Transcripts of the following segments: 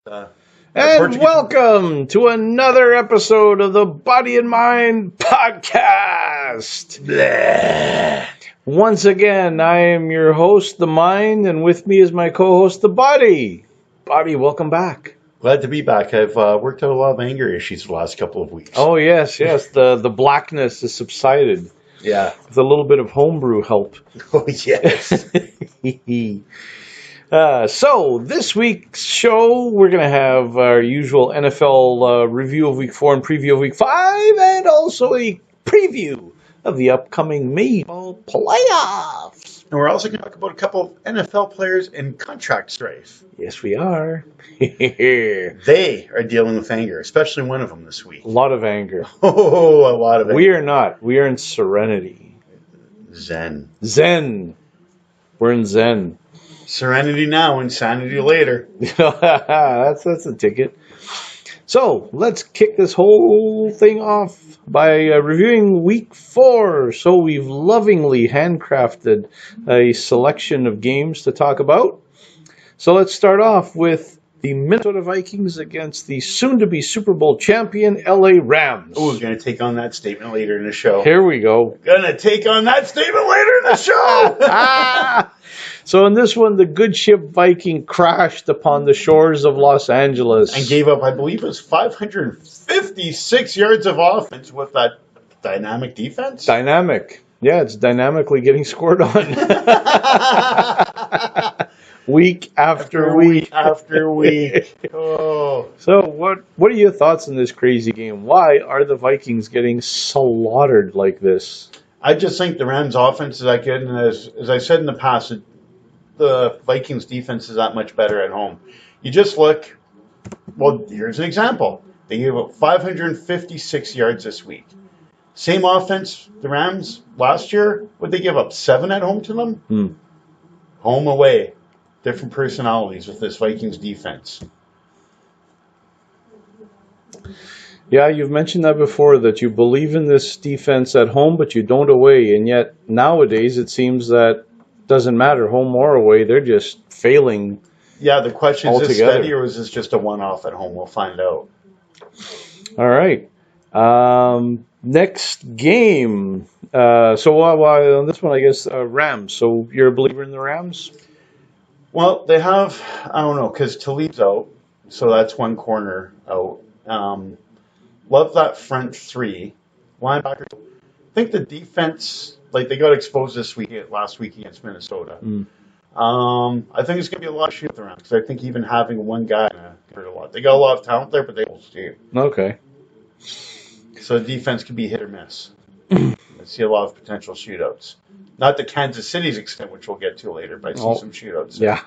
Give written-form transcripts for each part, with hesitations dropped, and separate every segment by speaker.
Speaker 1: And welcome to another episode of the Body and Mind Podcast.
Speaker 2: Bleh.
Speaker 1: Once again, I am your host, The Mind, and with me is my co-host, The Body. Body, welcome back.
Speaker 2: Glad to be back. I've worked out a lot of anger issues the last couple of weeks.
Speaker 1: Oh, yes. The blackness has subsided.
Speaker 2: Yeah.
Speaker 1: With a little bit of homebrew help.
Speaker 2: Oh, yes.
Speaker 1: So, this week's show, we're going to have our usual NFL review of Week 4 and preview of Week 5, and also a preview of the upcoming Baseball playoffs.
Speaker 2: And we're also going to talk about a couple of NFL players in contract strife.
Speaker 1: Yes, we are.
Speaker 2: They are dealing with anger, especially one of them this week.
Speaker 1: A lot of anger.
Speaker 2: Oh, a lot of anger.
Speaker 1: We are not. We are in serenity.
Speaker 2: Zen.
Speaker 1: We're in Zen.
Speaker 2: Serenity now, insanity later.
Speaker 1: that's a ticket. So let's kick this whole thing off by reviewing Week 4. So we've lovingly handcrafted a selection of games to talk about. So let's start off with the Minnesota Vikings against the soon-to-be Super Bowl champion LA Rams.
Speaker 2: Oh, we're going to take on that statement later in the show.
Speaker 1: Here we go.
Speaker 2: Going to take on that statement later in the show.
Speaker 1: So in this one, the good ship Viking crashed upon the shores of Los Angeles.
Speaker 2: And gave up, I believe it was 556 yards of offense with that dynamic defense.
Speaker 1: Dynamic. Yeah, it's dynamically getting scored on. Week after week.
Speaker 2: After week. Oh.
Speaker 1: So what are your thoughts on this crazy game? Why are the Vikings getting slaughtered like this?
Speaker 2: I just think the Rams' offense is that good, and as I said in the past, the Vikings' defense is that much better at home. You just look, well, here's an example. They gave up 556 yards this week. Same offense, the Rams, last year, would they give up 7 at home to them? Home, away. Different personalities with this Vikings defense.
Speaker 1: Yeah, you've mentioned that before, that you believe in this defense at home, but you don't away. And yet, nowadays, it seems that it doesn't matter, home or away. They're just failing.
Speaker 2: Yeah, the question is, this
Speaker 1: altogether.
Speaker 2: steady or is this just a one-off at home? We'll find out.
Speaker 1: All right. Next game. So on this one, I guess, Rams. So you're a believer in the Rams?
Speaker 2: Well, they have, I don't know, because Talib's out, so that's one corner out. Love that front three. Linebackers. I think the defense, like they got exposed last week against Minnesota. I think it's going to be a lot of shooting around because I think even having one guy hurt a lot. They got a lot of talent there, but they will team.
Speaker 1: Okay.
Speaker 2: So the defense could be hit or miss. I see a lot of potential shootouts. Not to Kansas City's extent, which we'll get to later, but I see some shootouts.
Speaker 1: Yeah.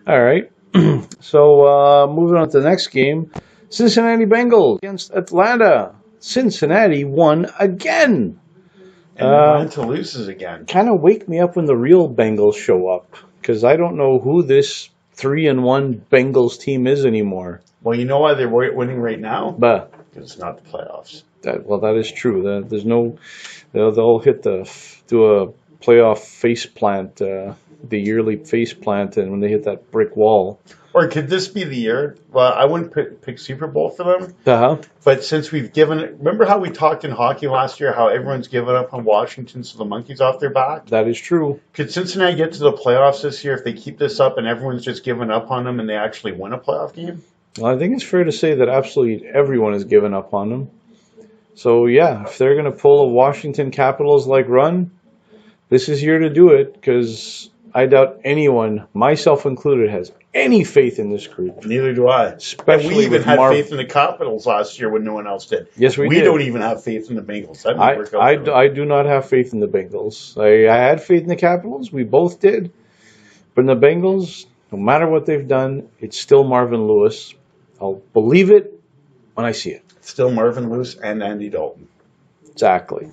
Speaker 1: All right. So moving on to the next game. Cincinnati Bengals against Atlanta. Cincinnati won again.
Speaker 2: And Atlanta loses again.
Speaker 1: Kind of wake me up when the real Bengals show up, because I don't know who this 3-1 Bengals team is anymore.
Speaker 2: Well, you know why they're winning right now?
Speaker 1: But
Speaker 2: it's not the playoffs.
Speaker 1: That is true. There's no. They'll do a playoff face plant, the yearly face plant, and when they hit that brick wall.
Speaker 2: Or could this be the year? Well, I wouldn't pick Super Bowl for them. But since we've given it, remember how we talked in hockey last year, how everyone's given up on Washington, so the monkey's off their back?
Speaker 1: That is true.
Speaker 2: Could Cincinnati get to the playoffs this year if they keep this up and everyone's just given up on them and they actually win a playoff game?
Speaker 1: Well, I think it's fair to say that absolutely everyone has given up on them. So, yeah, if they're going to pull a Washington Capitals-like run, this is year to do it, because I doubt anyone, myself included, has any faith in this group.
Speaker 2: Neither do I.
Speaker 1: Especially
Speaker 2: and we even had faith in the Capitals last year when no one else did.
Speaker 1: Yes, we did.
Speaker 2: We don't even have faith in the Bengals. That didn't work out
Speaker 1: I do not have faith in the Bengals. I had faith in the Capitals. We both did. But in the Bengals, no matter what they've done, it's still Marvin Lewis. I'll believe it when I see it.
Speaker 2: Still Marvin Lewis and Andy Dalton.
Speaker 1: Exactly.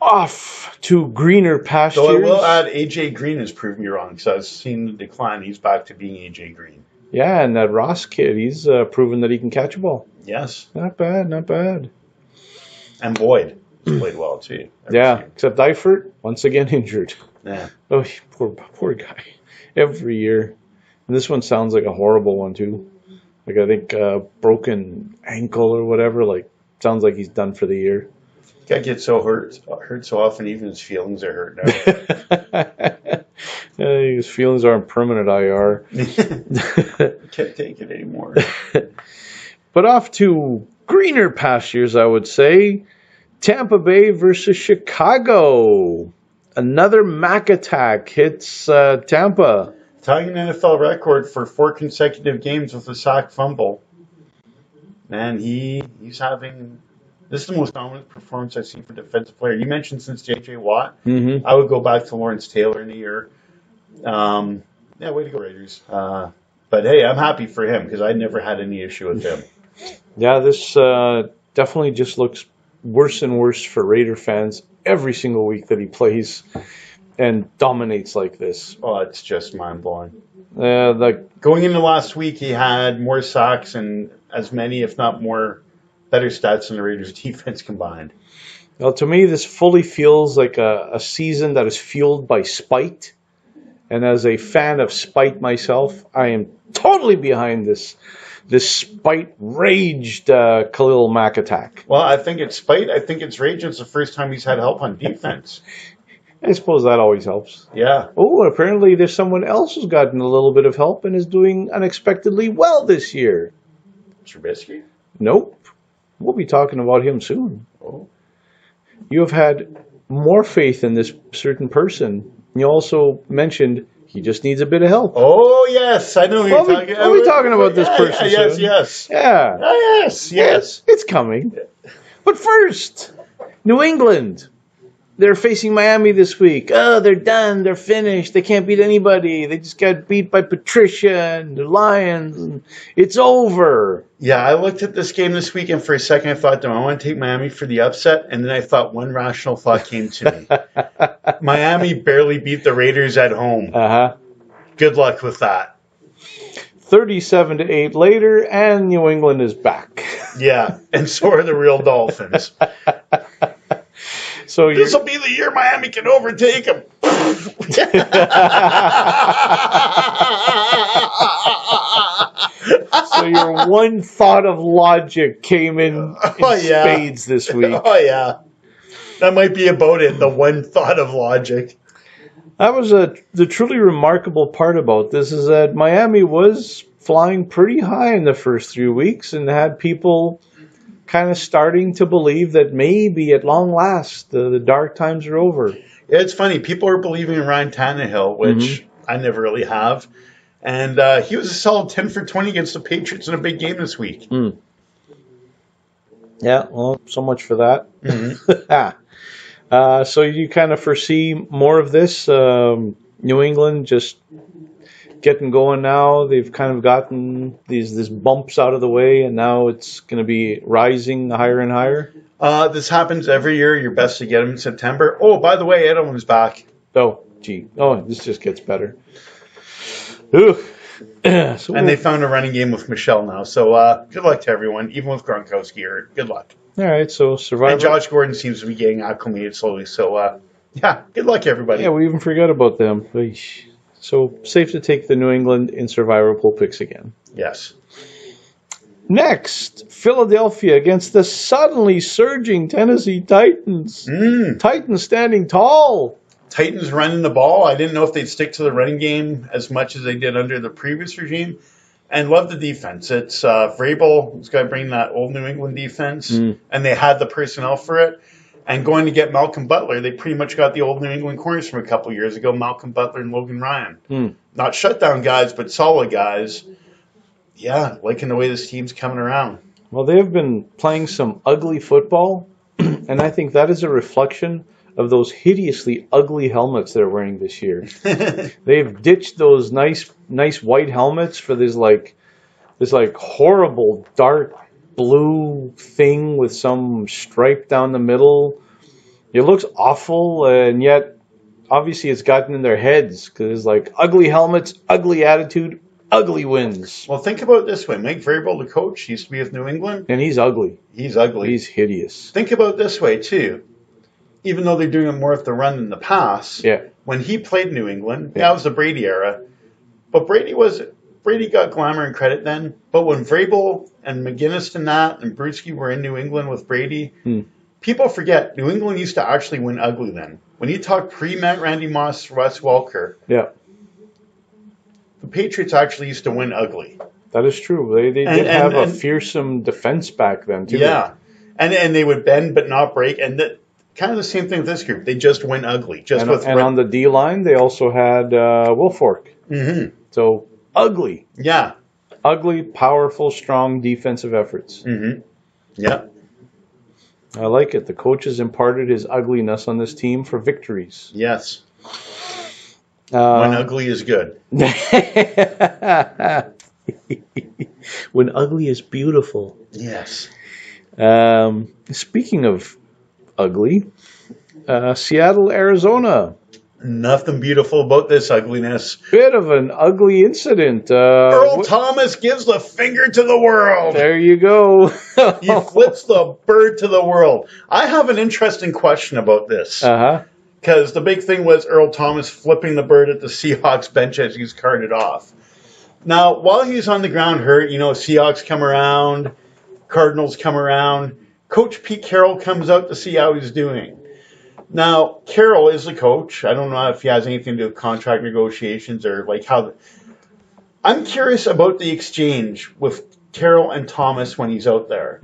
Speaker 1: Off to greener pastures.
Speaker 2: So I will add, A.J. Green has proved me wrong, because I've seen the decline. He's back to being A.J. Green.
Speaker 1: Yeah, and that Ross kid, he's proven that he can catch a ball.
Speaker 2: Yes.
Speaker 1: Not bad, not bad.
Speaker 2: And Boyd played well, too.
Speaker 1: Yeah, except Eifert, once again injured.
Speaker 2: Yeah.
Speaker 1: Oh, poor guy. Every year. And this one sounds like a horrible one too. Like I think broken ankle or whatever. Like sounds like he's done for the year.
Speaker 2: Guy gets so hurt so often, even his feelings are hurt now.
Speaker 1: His feelings are on permanent IR.
Speaker 2: Can't take it anymore.
Speaker 1: But off to greener pastures, I would say. Tampa Bay versus Chicago. Another Mac attack hits Tampa.
Speaker 2: Tying an NFL record for 4 consecutive games with a sack fumble. Man, he's having... This is the most dominant performance I've seen for defensive player. You mentioned since J.J. Watt.
Speaker 1: Mm-hmm.
Speaker 2: I would go back to Lawrence Taylor in a year. Yeah, way to go, Raiders. But hey, I'm happy for him because I never had any issue with him.
Speaker 1: Yeah, this definitely just looks worse and worse for Raider fans every single week that he plays and dominates like this.
Speaker 2: Oh, it's just mind-blowing.
Speaker 1: Like
Speaker 2: going into last week, he had more sacks and as many, if not more, better stats than the Raiders' defense combined.
Speaker 1: Well, to me, this fully feels like a season that is fueled by spite. And as a fan of spite myself, I am totally behind this spite-raged Khalil Mack attack.
Speaker 2: Well, I think it's spite. I think it's rage. It's the first time he's had help on defense.
Speaker 1: I suppose that always helps.
Speaker 2: Yeah.
Speaker 1: Oh, apparently there's someone else who's gotten a little bit of help and is doing unexpectedly well this year.
Speaker 2: Trubisky?
Speaker 1: Nope. We'll be talking about him soon.
Speaker 2: Oh.
Speaker 1: You have had more faith in this certain person. You also mentioned he just needs a bit of help.
Speaker 2: Oh, yes. I know who you're talking about.
Speaker 1: We'll be talking about this person soon.
Speaker 2: Yes.
Speaker 1: Yeah.
Speaker 2: Yes.
Speaker 1: It's coming. But first, New England. They're facing Miami this week. Oh, they're done. They're finished. They can't beat anybody. They just got beat by Patricia and the Lions. And it's over.
Speaker 2: Yeah, I looked at this game this weekend for a second. I thought, I want to take Miami for the upset. And then I thought one rational thought came to me. Miami barely beat the Raiders at home.
Speaker 1: Uh-huh.
Speaker 2: Good luck with that.
Speaker 1: 37-8 later, and New England is back.
Speaker 2: Yeah, and so are the real Dolphins.
Speaker 1: So
Speaker 2: this will be the year Miami can overtake them.
Speaker 1: So your one thought of logic came in spades this week.
Speaker 2: Oh, yeah. That might be about it, the one thought of logic.
Speaker 1: That was the truly remarkable part about this is that Miami was flying pretty high in the first 3 weeks and had people kind of starting to believe that maybe at long last the dark times are over.
Speaker 2: Yeah, it's funny. People are believing in Ryan Tannehill, which I never really have. And he was a solid 10 for 20 against the Patriots in a big game this week.
Speaker 1: Mm. Yeah, well, so much for that.
Speaker 2: Mm-hmm.
Speaker 1: So you kind of foresee more of this? New England just getting going now. They've kind of gotten these bumps out of the way, and now it's going to be rising higher and higher.
Speaker 2: This happens every year. You're best to get him in September. Oh, by the way, Edelman's back.
Speaker 1: Oh, gee. Oh, this just gets better. Ooh.
Speaker 2: And they found a running game with Michelle now. So good luck to everyone, even with Gronkowski here. Good luck.
Speaker 1: All right, so Survivor.
Speaker 2: And Josh Gordon seems to be getting acclimated slowly. So, yeah, good luck, everybody.
Speaker 1: Yeah, we even forgot about them. Eesh. So safe to take the New England in Survivor pool picks again.
Speaker 2: Yes.
Speaker 1: Next, Philadelphia against the suddenly surging Tennessee Titans. Titans standing tall.
Speaker 2: Titans running the ball. I didn't know if they'd stick to the running game as much as they did under the previous regime. And love the defense. It's Vrabel who's got to bring that old New England defense. And they had the personnel for it. And going to get Malcolm Butler, they pretty much got the old New England corners from a couple years ago, Malcolm Butler and Logan Ryan. Not shutdown guys, but solid guys. Yeah, liking the way this team's coming around. Well,
Speaker 1: they have been playing some ugly football, and I think that is a reflection of those hideously ugly helmets they're wearing this year. They've ditched those nice white helmets for this horrible dark blue thing with some stripe down the middle. It looks awful, and yet obviously it's gotten in their heads because like ugly helmets, ugly attitude, ugly wins.
Speaker 2: Well, think about it this way. Mike Vrabel, the coach, used to be with New England.
Speaker 1: And he's ugly.
Speaker 2: He's ugly.
Speaker 1: He's hideous.
Speaker 2: Think about it this way, too. Even though they're doing it more with the run than the pass, when he played New England, that was the Brady era, but Brady was Brady got glamour and credit then, but when Vrabel and McGinnis and that and Bruschi were in New England with Brady, people forget New England used to actually win ugly then. When you talk pre-Matt Randy Moss, Russ Welker,
Speaker 1: Yeah.
Speaker 2: the Patriots actually used to win ugly.
Speaker 1: That is true. They did have a fearsome defense back then, too.
Speaker 2: Yeah. And they would bend but not break. And kind of the same thing with this group. They just win ugly.
Speaker 1: And on the D-line, they also had Wilfork.
Speaker 2: Mm-hmm.
Speaker 1: So, ugly.
Speaker 2: Yeah.
Speaker 1: Ugly, powerful, strong defensive efforts.
Speaker 2: Mm-hmm. Yeah.
Speaker 1: I like it. The coaches imparted his ugliness on this team for victories.
Speaker 2: Yes. When ugly is good.
Speaker 1: When ugly is beautiful.
Speaker 2: Yes.
Speaker 1: Speaking of ugly, Seattle, Arizona.
Speaker 2: Nothing beautiful about this ugliness.
Speaker 1: Bit of an ugly incident.
Speaker 2: Earl Thomas gives the finger to the world.
Speaker 1: There you go.
Speaker 2: He flips the bird to the world. I have an interesting question about this.
Speaker 1: Uh-huh.
Speaker 2: Because the big thing was Earl Thomas flipping the bird at the Seahawks bench as he's carted off. Now, while he's on the ground hurt, Seahawks come around, Cardinals come around. Coach Pete Carroll comes out to see how he's doing. Now, Carroll is the coach. I don't know if he has anything to do with contract negotiations or how. I'm curious about the exchange with Carroll and Thomas when he's out there.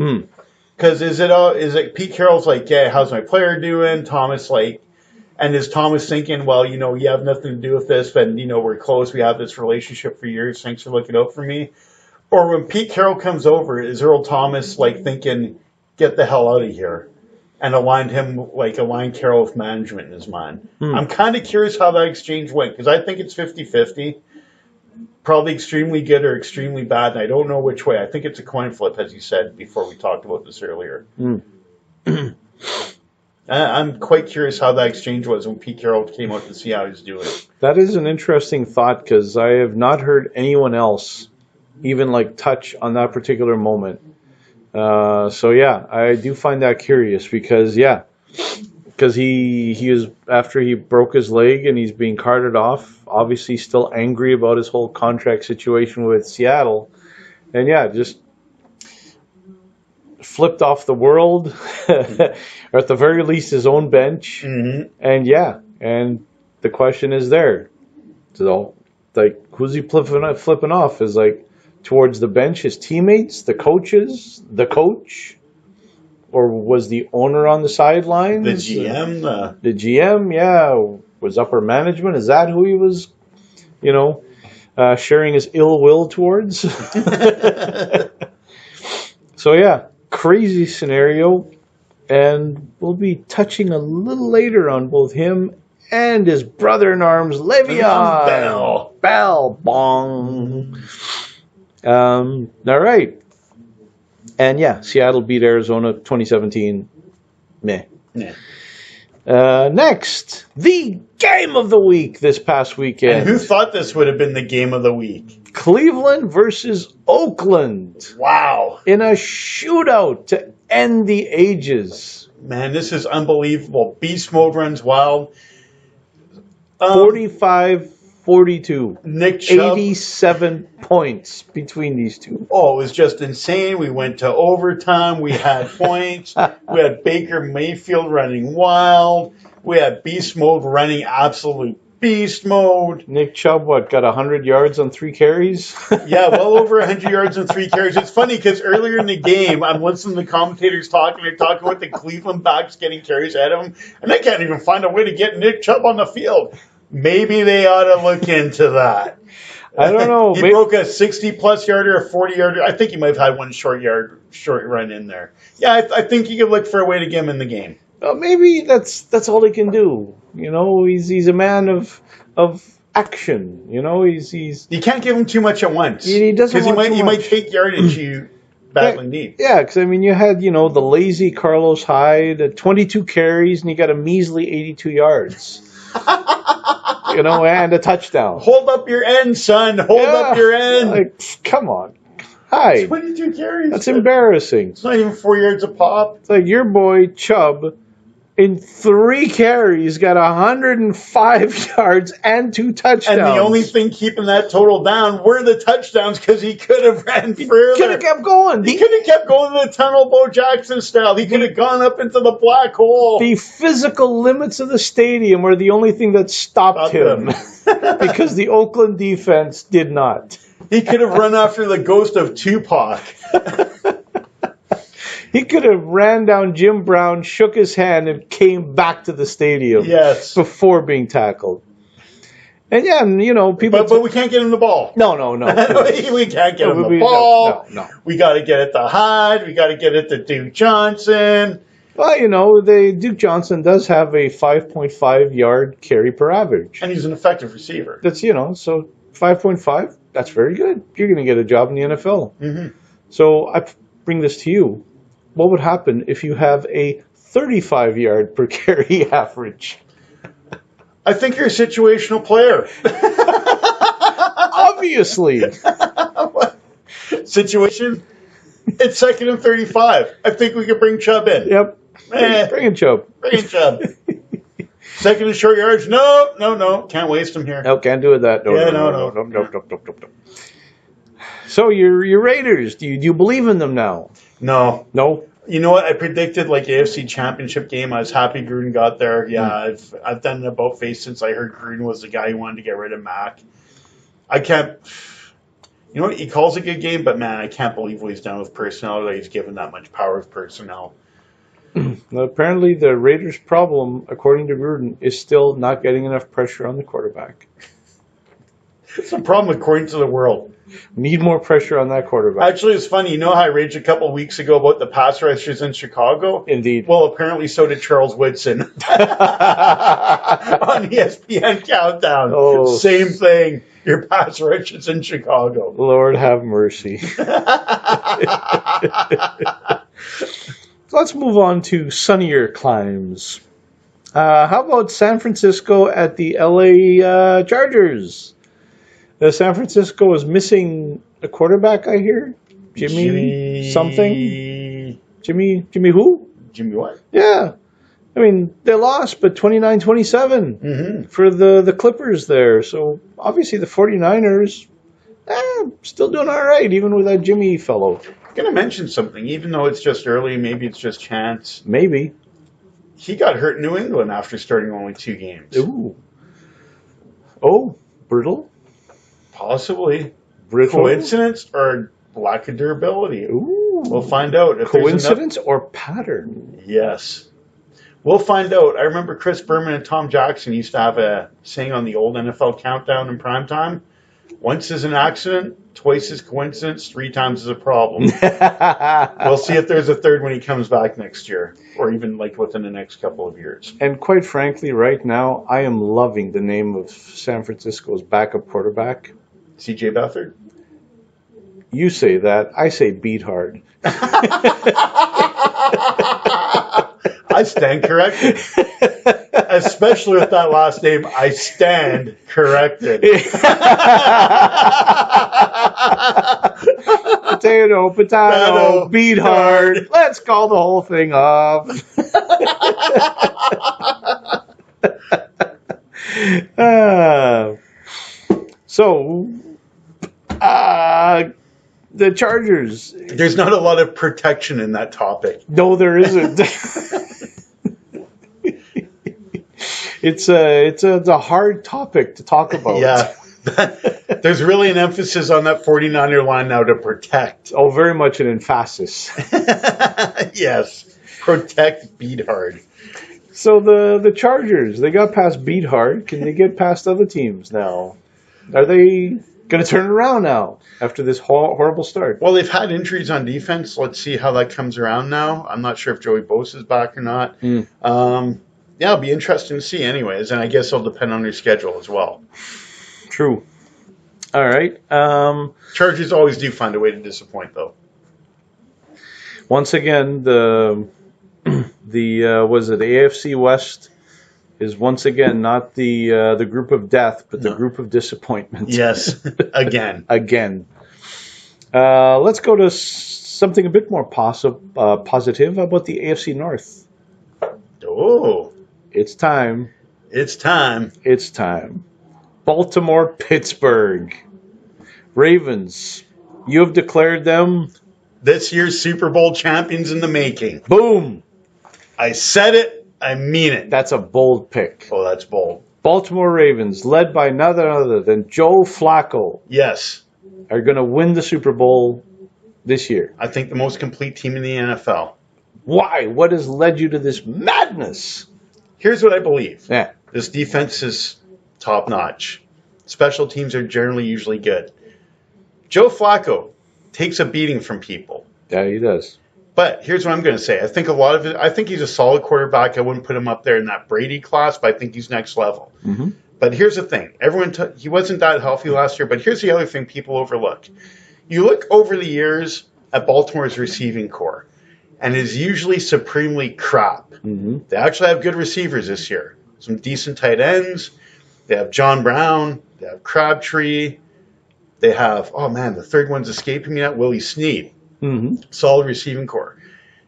Speaker 2: Because is it Pete Carroll's like, yeah, how's my player doing? Thomas and is Thomas thinking, well, you have nothing to do with this, but we're close. We have this relationship for years. Thanks for looking out for me. Or when Pete Carroll comes over, is Earl Thomas thinking, get the hell out of here? And aligned Carroll with management in his mind. I'm kind of curious how that exchange went, because I think it's 50-50. Probably extremely good or extremely bad, and I don't know which way. I think it's a coin flip, as you said before we talked about this earlier. I'm quite curious how that exchange was when Pete Carroll came out to see how he's doing.
Speaker 1: That is an interesting thought, because I have not heard anyone else even touch on that particular moment. So yeah, I do find that curious because he is, after he broke his leg and he's being carted off, obviously still angry about his whole contract situation with Seattle, and just flipped off the world, or at the very least his own bench, and the question is there, so who's he flipping off? Is towards the bench, his teammates, the coaches, the coach, or was the owner on the sidelines?
Speaker 2: The GM?
Speaker 1: The GM, was upper management. Is that who he was, sharing his ill will towards? So, crazy scenario. And we'll be touching a little later on both him and his brother-in-arms, Le'Veon Bell. Bong. All right. And Seattle beat Arizona 2017. Meh.
Speaker 2: Yeah.
Speaker 1: Next, the game of the week this past weekend.
Speaker 2: And who thought this would have been the game of the week?
Speaker 1: Cleveland versus Oakland.
Speaker 2: Wow.
Speaker 1: In a shootout to end the ages.
Speaker 2: Man, this is unbelievable. Beast mode runs wild.
Speaker 1: 45-42.
Speaker 2: Nick Chubb.
Speaker 1: 87 points between these two.
Speaker 2: Oh, it was just insane. We went to overtime. We had points. We had Baker Mayfield running wild. We had beast mode running absolute beast mode.
Speaker 1: Nick Chubb, got 100 yards on 3 carries?
Speaker 2: Yeah, well over 100 yards and 3 carries. It's funny because earlier in the game, I'm listening to the commentators talking. They're talking about the Cleveland backs getting carries at him, and they can't even find a way to get Nick Chubb on the field. Maybe they ought to look into that.
Speaker 1: I don't know.
Speaker 2: He broke a 60-plus yarder, a 40-yarder. I think he might have had one short run in there. Yeah, I think you could look for a way to get him in the game.
Speaker 1: Well, maybe that's all he can do. He's a man of action. He's
Speaker 2: you can't give him too much at once.
Speaker 1: He doesn't
Speaker 2: because
Speaker 1: he
Speaker 2: might take yardage you badly need.
Speaker 1: Yeah, because you had the lazy Carlos Hyde at 22 carries and he got a measly 82 yards. And a touchdown.
Speaker 2: Hold up your end, son. Hold up your end.
Speaker 1: Come on. Hyde.
Speaker 2: 22 carries.
Speaker 1: That's embarrassing.
Speaker 2: It's not even 4 yards a pop.
Speaker 1: It's your boy Chubb in 3 carries, got 105 yards and 2 touchdowns.
Speaker 2: And the only thing keeping that total down were the touchdowns because he could have ran further.
Speaker 1: Could have kept going.
Speaker 2: He could have kept going to the tunnel, Bo Jackson style. He could have gone up into the black hole.
Speaker 1: The physical limits of the stadium were the only thing that stopped him because the Oakland defense did not.
Speaker 2: He could have run after the ghost of Tupac.
Speaker 1: He could have ran down Jim Brown, shook his hand, and came back to the stadium before being tackled. And yeah, you know, people...
Speaker 2: But we can't get him the ball.
Speaker 1: No.
Speaker 2: We can't get him the ball. No. We got to get it to Hyde. We got to get it to Duke Johnson.
Speaker 1: Well, you know, Duke Johnson does have a 5.5 yard carry per average.
Speaker 2: And he's an effective receiver.
Speaker 1: That's, you know, so 5.5, that's very good. You're going to get a job in the NFL.
Speaker 2: Mm-hmm.
Speaker 1: So I bring this to you. What would happen if you have a 35 yard per carry average?
Speaker 2: I think you're a situational player.
Speaker 1: Obviously.
Speaker 2: Situation? It's 2nd and 35. I think we could bring Chubb in.
Speaker 1: Yep. Bring in Chubb.
Speaker 2: Bring in Chubb. 2nd and short yards? No. Can't waste him here.
Speaker 1: No, can't do it that. No. So your Raiders, do you believe in them now?
Speaker 2: No.
Speaker 1: No?
Speaker 2: You know what? I predicted like AFC Championship game. I was happy Gruden got there. Yeah, I've done an about face since I heard Gruden was the guy who wanted to get rid of Mac. I can't... You know what? He calls a good game, but man, I can't believe what he's done with personnel, that he's given that much power with personnel.
Speaker 1: Now, apparently the Raiders' problem, according to Gruden, is still not getting enough pressure on the quarterback.
Speaker 2: It's a problem according to the world.
Speaker 1: Need more pressure on that quarterback.
Speaker 2: Actually, it's funny. You know how I raged a couple of weeks ago about the pass rushers in Chicago?
Speaker 1: Indeed.
Speaker 2: Well, apparently so did Charles Woodson. On ESPN Countdown.
Speaker 1: Oh.
Speaker 2: Same thing. Your pass rushers in Chicago.
Speaker 1: Lord have mercy. Let's move on to sunnier climes. How about San Francisco at the LA Chargers? San Francisco is missing a quarterback, I hear. Jimmy something? Jimmy who?
Speaker 2: Jimmy what?
Speaker 1: Yeah. I mean, they lost, but 29-27 for the Clippers there. So, obviously, the 49ers still doing all right, even with that Jimmy fellow.
Speaker 2: I'm going to mention something. Even though it's just early, maybe it's just chance.
Speaker 1: Maybe.
Speaker 2: He got hurt in New England after starting only 2 games.
Speaker 1: Ooh. Oh, brutal?
Speaker 2: Possibly.
Speaker 1: Brittle?
Speaker 2: Coincidence or lack of durability?
Speaker 1: Ooh.
Speaker 2: We'll find out. If
Speaker 1: Coincidence or pattern?
Speaker 2: Yes. We'll find out. I remember Chris Berman and Tom Jackson used to have a saying on the old NFL Countdown in primetime. Once is an accident, twice is coincidence, 3 times is a problem. We'll see if there's a third when he comes back next year, or even like within the next couple of years.
Speaker 1: And quite frankly, right now, I am loving the name of San Francisco's backup quarterback.
Speaker 2: C.J. Beathard?
Speaker 1: You say that. I say beat hard.
Speaker 2: I stand corrected. Especially with that last name, I stand corrected.
Speaker 1: Potato, beat hard. Let's call the whole thing off. The Chargers.
Speaker 2: There's not a lot of protection in that topic.
Speaker 1: No, there isn't. It's a hard topic to talk about.
Speaker 2: Yeah. There's really an emphasis on that 49er line now to protect.
Speaker 1: Oh, very much an emphasis.
Speaker 2: Yes. Protect, beat hard.
Speaker 1: So the Chargers, they got past beat hard. Can they get past other teams now? Are they going to turn it around now after this horrible start?
Speaker 2: Well, they've had injuries on defense. Let's see how that comes around now. I'm not sure if Joey Bosa is back or not. Yeah, it'll be interesting to see anyways, and I guess it'll depend on their schedule as well.
Speaker 1: True. All right.
Speaker 2: Chargers always do find a way to disappoint, though.
Speaker 1: Once again, the AFC West is once again not the group of death, but the group of disappointment.
Speaker 2: Yes, again.
Speaker 1: Again. Let's go to something a bit more positive. How about the AFC North?
Speaker 2: Oh,
Speaker 1: It's time.
Speaker 2: it's time.
Speaker 1: It's time. Baltimore, Pittsburgh. Ravens. You have declared them.
Speaker 2: This year's Super Bowl champions in the making.
Speaker 1: Boom.
Speaker 2: I said it. I mean it.
Speaker 1: That's a bold pick.
Speaker 2: Oh, that's bold.
Speaker 1: Baltimore Ravens, led by none other than Joe Flacco,
Speaker 2: Yes.
Speaker 1: are going to win the Super Bowl this year.
Speaker 2: I think the most complete team in the NFL.
Speaker 1: Why? What has led you to this madness?
Speaker 2: Here's what I believe.
Speaker 1: Yeah.
Speaker 2: This defense is top notch. Special teams are generally usually good. Joe Flacco takes a beating from people.
Speaker 1: Yeah, he does.
Speaker 2: But here's what I'm going to say. I think a lot of it, I think he's a solid quarterback. I wouldn't put him up there in that Brady class, but I think he's next level.
Speaker 1: Mm-hmm.
Speaker 2: But here's the thing. He wasn't that healthy last year, but here's the other thing people overlook. You look over the years at Baltimore's receiving core, and it's usually supremely crap.
Speaker 1: Mm-hmm.
Speaker 2: They actually have good receivers this year. Some decent tight ends. They have John Brown. They have Crabtree. They have, oh man, the third one's escaping me now, Willie Snead.
Speaker 1: Mm-hmm.
Speaker 2: Solid receiving core.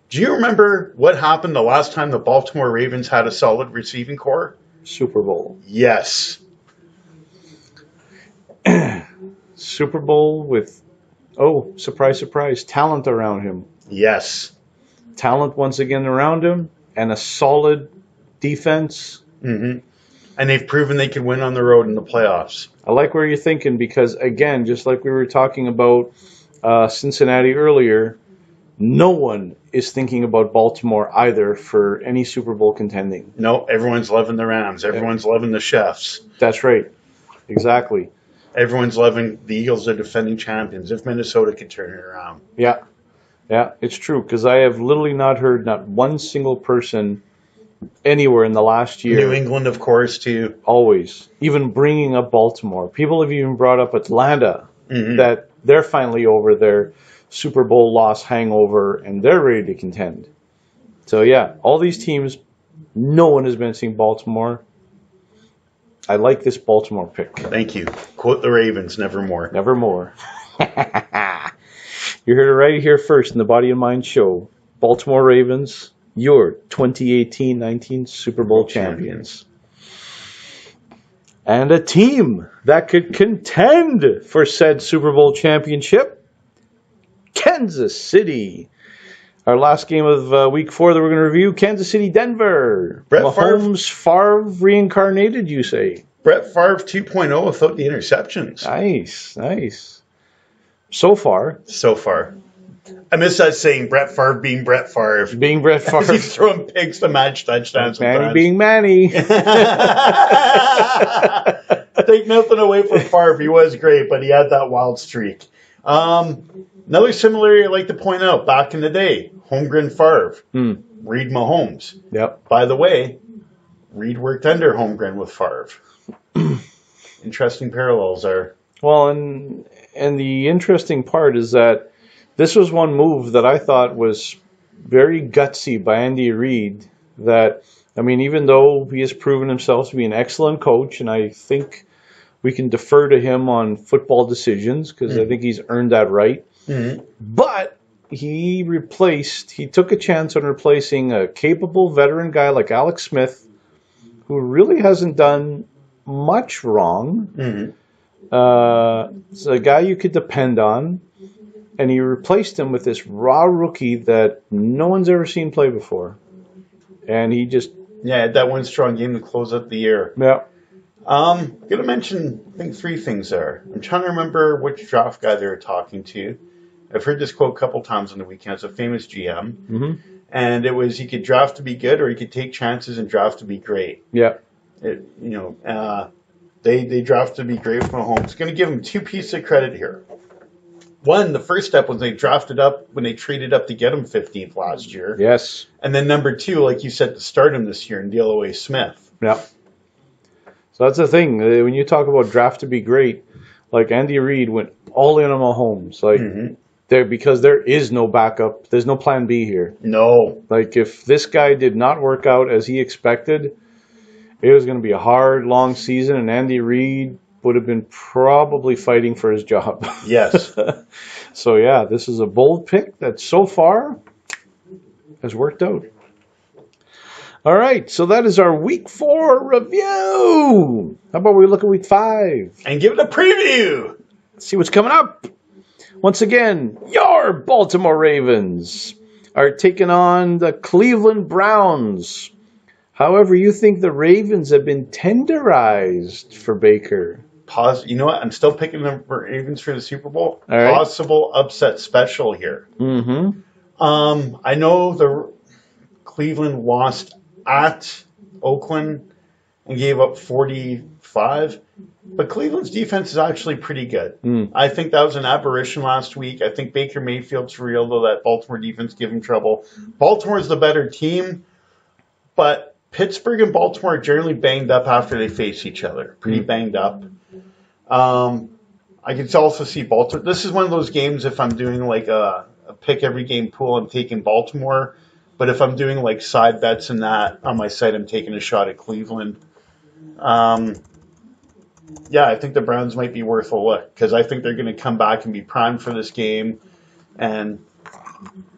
Speaker 2: Do you remember what happened the last time the Baltimore Ravens had a solid receiving core?
Speaker 1: Super Bowl.
Speaker 2: Yes.
Speaker 1: Super Bowl with, oh, surprise, surprise, talent around him.
Speaker 2: Yes.
Speaker 1: Talent once again around him, and a solid defense.
Speaker 2: Mm-hmm. And they've proven they can win on the road in the playoffs.
Speaker 1: I like where you're thinking because, again, just like we were talking about Cincinnati earlier, no one is thinking about Baltimore either for any Super Bowl contending.
Speaker 2: No, everyone's loving the Rams. Everyone's loving the Chefs.
Speaker 1: That's right. Exactly.
Speaker 2: Everyone's loving the Eagles, the defending champions. If Minnesota could turn it around.
Speaker 1: Yeah. Yeah, it's true because I have literally not heard not one single person anywhere in the last year.
Speaker 2: New England, of course, too.
Speaker 1: Always. Even bringing up Baltimore. People have even brought up Atlanta,
Speaker 2: Mm-hmm.
Speaker 1: that they're finally over their Super Bowl loss hangover and they're ready to contend. So, yeah, all these teams, no one has been seeing Baltimore. I like this Baltimore pick.
Speaker 2: Thank you. Quote the Ravens, nevermore.
Speaker 1: Nevermore. You're here right here first in the Body and Mind show. Baltimore Ravens, your 2018-19 Super Bowl champions. And a team that could contend for said Super Bowl championship, Kansas City. Our last game of Week 4 that we're going to review, Kansas City, Denver.
Speaker 2: Brett
Speaker 1: Mahomes, Favre reincarnated, you say?
Speaker 2: Brett Favre 2.0 without the interceptions.
Speaker 1: Nice, nice. So far.
Speaker 2: So far. I miss that saying, Brett Favre being Brett Favre.
Speaker 1: Being Brett Favre.
Speaker 2: He's throwing pigs to match touchdowns.
Speaker 1: Manny being Manny.
Speaker 2: Take nothing away from Favre. He was great, but he had that wild streak. Another similarity I'd like to point out, back in the day, Holmgren Favre, Reed Mahomes.
Speaker 1: Yep.
Speaker 2: By the way, Reed worked under Holmgren with Favre. Interesting parallels there.
Speaker 1: Well, and the interesting part is that this was one move that I thought was very gutsy by Andy Reid. That, I mean, even though he has proven himself to be an excellent coach, and I think we can defer to him on football decisions because I think he's earned that right.
Speaker 2: Mm-hmm.
Speaker 1: But he took a chance on replacing a capable veteran guy like Alex Smith, who really hasn't done much wrong.
Speaker 2: Mm-hmm.
Speaker 1: It's a guy you could depend on. And he replaced him with this raw rookie that no one's ever seen play before. And he just...
Speaker 2: Yeah, that one strong game to close out the year.
Speaker 1: Yeah.
Speaker 2: I'm going to mention, I think, 3 things there. I'm trying to remember which draft guy they were talking to. I've heard this quote a couple times on the weekend. It's a famous GM.
Speaker 1: Mm-hmm.
Speaker 2: And it was, you could draft to be good or you could take chances and draft to be great.
Speaker 1: Yeah.
Speaker 2: They draft to be great with Mahomes. Going to give him 2 pieces of credit here. One, the first step was they drafted up when they traded up to get him 15th last year.
Speaker 1: Yes.
Speaker 2: And then number 2, like you said, to start him this year and deal away Smith.
Speaker 1: Yeah. So that's the thing. When you talk about draft to be great, like Andy Reid went all in on Mahomes. Like, because there is no backup. There's no plan B here.
Speaker 2: No.
Speaker 1: Like, if this guy did not work out as he expected, it was going to be a hard, long season, and Andy Reid would have been probably fighting for his job.
Speaker 2: Yes.
Speaker 1: So, yeah, this is a bold pick that so far has worked out. All right, so that is our Week 4 review. How about we look at Week 5?
Speaker 2: And give it a preview.
Speaker 1: See what's coming up. Once again, your Baltimore Ravens are taking on the Cleveland Browns. However, you think the Ravens have been tenderized for Baker?
Speaker 2: You know what? I'm still picking the Ravens for the Super Bowl.
Speaker 1: All right.
Speaker 2: Possible upset special here.
Speaker 1: Mm-hmm.
Speaker 2: I know the Cleveland lost at Oakland and gave up 45, but Cleveland's defense is actually pretty good. I think that was an aberration last week. I think Baker Mayfield's real, though that Baltimore defense gave him trouble. Baltimore's the better team, but Pittsburgh and Baltimore are generally banged up after they face each other. Pretty banged up. I can also see Baltimore. This is one of those games, if I'm doing like a pick every game pool, I'm taking Baltimore. But if I'm doing like side bets and that on my site, I'm taking a shot at Cleveland. Yeah, I think the Browns might be worth a look because I think they're going to come back and be primed for this game. And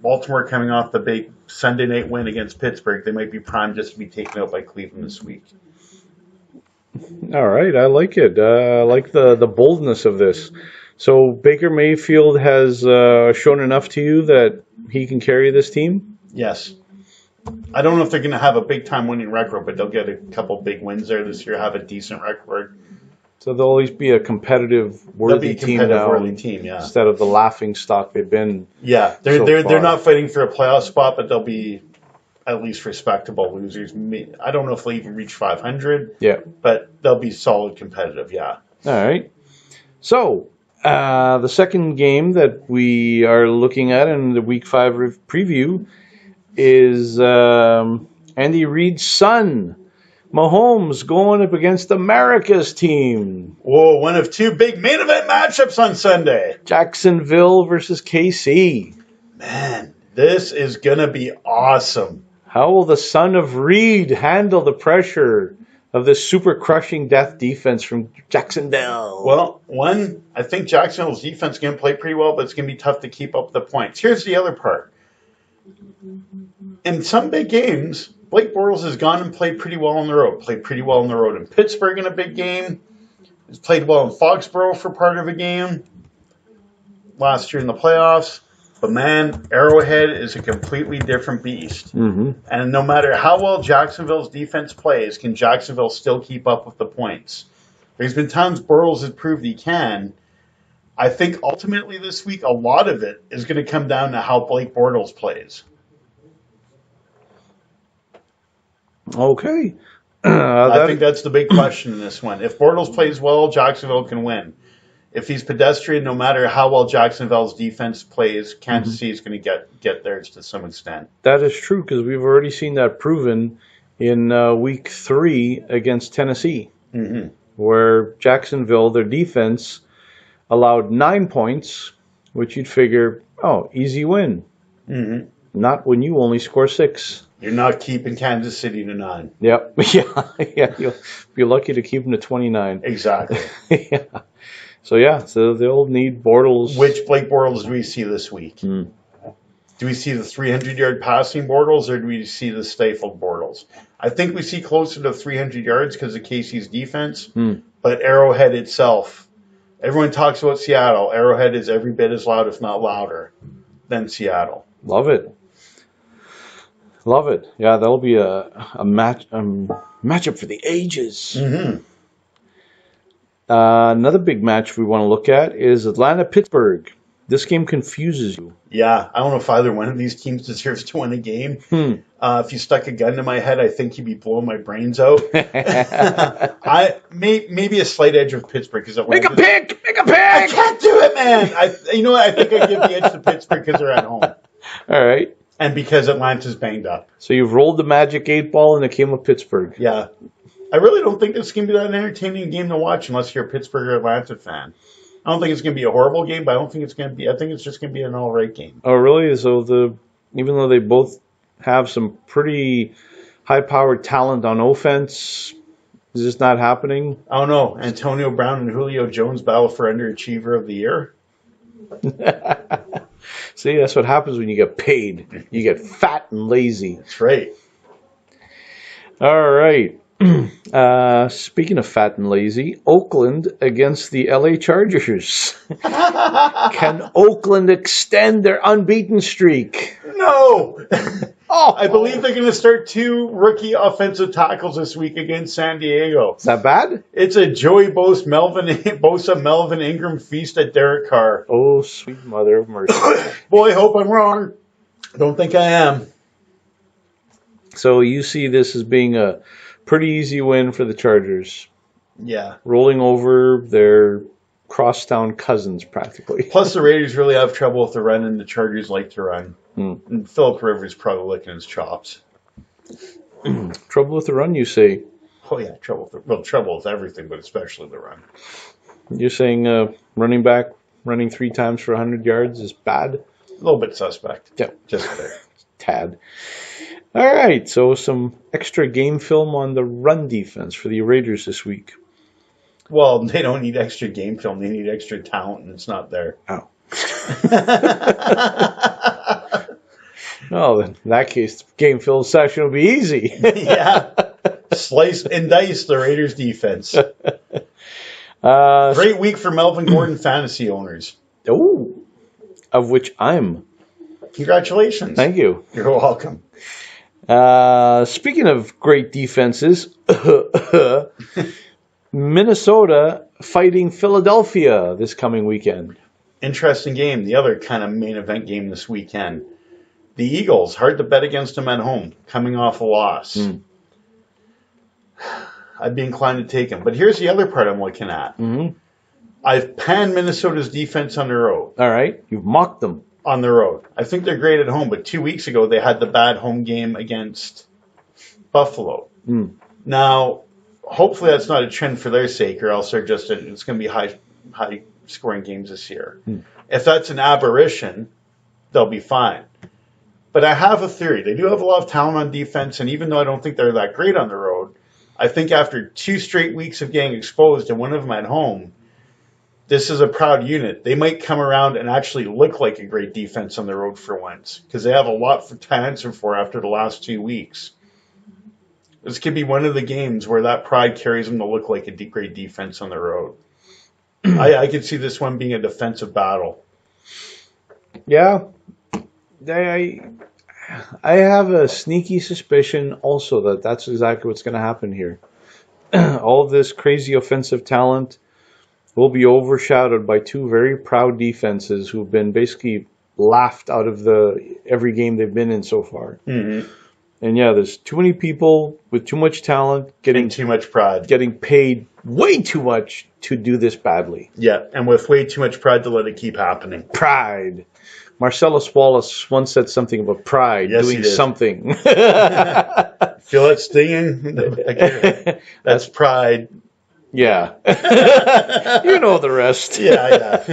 Speaker 2: Baltimore coming off the big Sunday night win against Pittsburgh, they might be primed just to be taken out by Cleveland this week.
Speaker 1: All right, I like it. I like the boldness of this. So Baker Mayfield has shown enough to you that he can carry this team?
Speaker 2: Yes. I don't know if they're going to have a big-time winning record, but they'll get a couple big wins there this year, have a decent record.
Speaker 1: So they'll always be a competitive, worthy team now,
Speaker 2: yeah.
Speaker 1: Instead of the laughing stock they've been.
Speaker 2: Yeah, they're not fighting for a playoff spot, but they'll be at least respectable losers. I don't know if they'll even reach 500.
Speaker 1: Yeah,
Speaker 2: but they'll be solid competitive. Yeah.
Speaker 1: All right. So the second game that we are looking at in the Week 5 preview is Andy Reid's son, Mahomes, going up against America's team.
Speaker 2: Whoa, one of two big main event matchups on Sunday.
Speaker 1: Jacksonville versus KC.
Speaker 2: Man, this is going to be awesome.
Speaker 1: How will the son of Reid handle the pressure of this super crushing death defense from Jacksonville?
Speaker 2: Well, I think Jacksonville's defense is going to play pretty well, but it's going to be tough to keep up the points. Here's the other part. In some big games, Blake Bortles has gone and played pretty well on the road. Played pretty well on the road in Pittsburgh in a big game. He's played well in Foxborough for part of a game. Last year in the playoffs. But man, Arrowhead is a completely different beast.
Speaker 1: Mm-hmm.
Speaker 2: And no matter how well Jacksonville's defense plays, can Jacksonville still keep up with the points? There's been times Bortles has proved he can. I think ultimately this week, a lot of it is going to come down to how Blake Bortles plays.
Speaker 1: Okay.
Speaker 2: I think that's the big question in this one. If Bortles plays well, Jacksonville can win. If he's pedestrian, no matter how well Jacksonville's defense plays, Kansas City is going to get theirs to some extent.
Speaker 1: That is true because we've already seen that proven in Week 3 against Tennessee, where Jacksonville, their defense, allowed 9 points, which you'd figure, easy win. Not when you only score 6.
Speaker 2: You're not keeping Kansas City to 9.
Speaker 1: Yep. Yeah. You'll be lucky to keep them to 29.
Speaker 2: Exactly.
Speaker 1: Yeah. So they'll need Bortles.
Speaker 2: Which Blake Bortles do we see this week? Do we see the 300-yard passing Bortles, or do we see the stifled Bortles? I think we see closer to 300 yards because of Casey's defense. But Arrowhead itself, everyone talks about Seattle. Arrowhead is every bit as loud, if not louder, than Seattle.
Speaker 1: Love it. Yeah, that'll be a matchup for the ages. Another big match we want to look at is Atlanta-Pittsburgh. This game confuses you.
Speaker 2: Yeah, I don't know if either one of these teams deserves to win a game. If you stuck a gun to my head, I think you'd be blowing my brains out. Maybe a slight edge of Pittsburgh because
Speaker 1: Make a pick.
Speaker 2: I can't do it, man. You know what? I think I give the edge to Pittsburgh because they're at home.
Speaker 1: All right.
Speaker 2: And because Atlanta's banged up.
Speaker 1: So you've rolled the magic 8 ball and it came with Pittsburgh.
Speaker 2: Yeah. I really don't think this is going to be that entertaining game to watch unless you're a Pittsburgh or Atlanta fan. I don't think it's going to be a horrible game, but I think it's just going to be an all right game.
Speaker 1: Oh, really? So even though they both have some pretty high-powered talent on offense, is this not happening?
Speaker 2: I don't know. Antonio Brown and Julio Jones battle for underachiever of the year.
Speaker 1: See, that's what happens when you get paid. You get fat and lazy.
Speaker 2: That's right.
Speaker 1: All right. Speaking of fat and lazy, Oakland against the LA Chargers. Can Oakland extend their unbeaten streak?
Speaker 2: No!
Speaker 1: Oh,
Speaker 2: I believe they're going to start 2 rookie offensive tackles this week against San Diego.
Speaker 1: is that bad?
Speaker 2: It's a Joey Bosa Melvin Ingram feast at Derek Carr.
Speaker 1: Oh, sweet mother of mercy.
Speaker 2: Boy, hope I'm wrong. Don't think I am.
Speaker 1: So you see this as being a pretty easy win for the Chargers,
Speaker 2: Yeah.
Speaker 1: rolling over their crosstown cousins practically.
Speaker 2: Plus, the Raiders really have trouble with the run, and the Chargers like to run. And Philip Rivers probably licking his chops.
Speaker 1: Trouble with the run, you say?
Speaker 2: Oh yeah, trouble with everything, but especially the run.
Speaker 1: You're saying running back running 3 times for 100 yards is bad?
Speaker 2: A little bit suspect.
Speaker 1: Yeah.
Speaker 2: Just there.
Speaker 1: Tad. All right, so some extra game film on the run defense for the Raiders this week.
Speaker 2: Well, they don't need extra game film. They need extra talent, and it's not there.
Speaker 1: Oh. Well, in that case, the game film session will be easy.
Speaker 2: Yeah. Slice and dice the Raiders defense. Great week for Melvin Gordon fantasy owners.
Speaker 1: Oh, of which I'm.
Speaker 2: Congratulations.
Speaker 1: Thank you.
Speaker 2: You're welcome.
Speaker 1: Speaking of great defenses, Minnesota fighting Philadelphia this coming weekend.
Speaker 2: Interesting game. The other kind of main event game this weekend. The Eagles, hard to bet against them at home, coming off a loss. I'd be inclined to take them. But here's the other part I'm looking at. I've panned Minnesota's defense on the road.
Speaker 1: All right. You've mocked them.
Speaker 2: On the road. I think they're great at home, but 2 weeks ago they had the bad home game against Buffalo. Now, hopefully that's not a trend for their sake, or else it's going to be high scoring games this year. If that's an aberration, they'll be fine. But I have a theory. They do have a lot of talent on defense, and even though I don't think they're that great on the road, I think after 2 straight weeks of getting exposed and one of them at home, this is a proud unit. They might come around and actually look like a great defense on the road for once, because they have a lot to answer for after the last 2 weeks. This could be one of the games where that pride carries them to look like a great defense on the road. I could see this one being a defensive battle.
Speaker 1: Yeah. I have a sneaky suspicion also that that's exactly what's going to happen here. All of this crazy offensive talent will be overshadowed by 2 very proud defenses who've been basically laughed out of every game they've been in so far. And yeah, there's too many people with too much talent
Speaker 2: Getting too much pride.
Speaker 1: getting paid way too much to do this badly.
Speaker 2: Yeah, and with way too much pride to let it keep happening.
Speaker 1: Pride. Marcellus Wallace once said something about pride,
Speaker 2: Yes,
Speaker 1: doing
Speaker 2: he did.
Speaker 1: something.
Speaker 2: Feel it stinging? That's pride.
Speaker 1: Yeah. You know the rest.
Speaker 2: Yeah.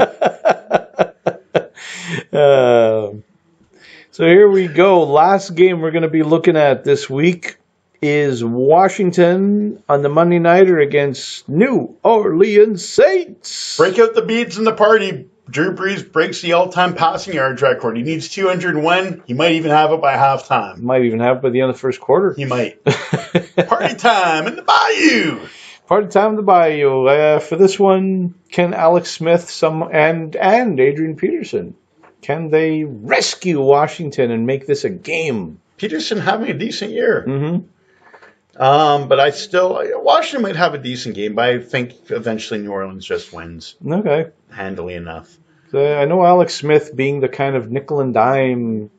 Speaker 1: So here we go. Last game we're going to be looking at this week is Washington on the Monday Nighter against New Orleans Saints.
Speaker 2: Break out the beads in the party. Drew Brees breaks the all-time passing yards record. He needs 201. He might even have it by halftime.
Speaker 1: Might even have it by the end of the first quarter.
Speaker 2: He might. Party time in the Bayou.
Speaker 1: Party time in the Bayou. For this one, can Alex Smith and Adrian Peterson, can they rescue Washington and make this a game?
Speaker 2: Peterson having a decent year.
Speaker 1: Mm-hmm.
Speaker 2: But Washington might have a decent game, but I think eventually New Orleans just wins
Speaker 1: Okay.
Speaker 2: handily enough.
Speaker 1: I know Alex Smith being the kind of nickel and dime,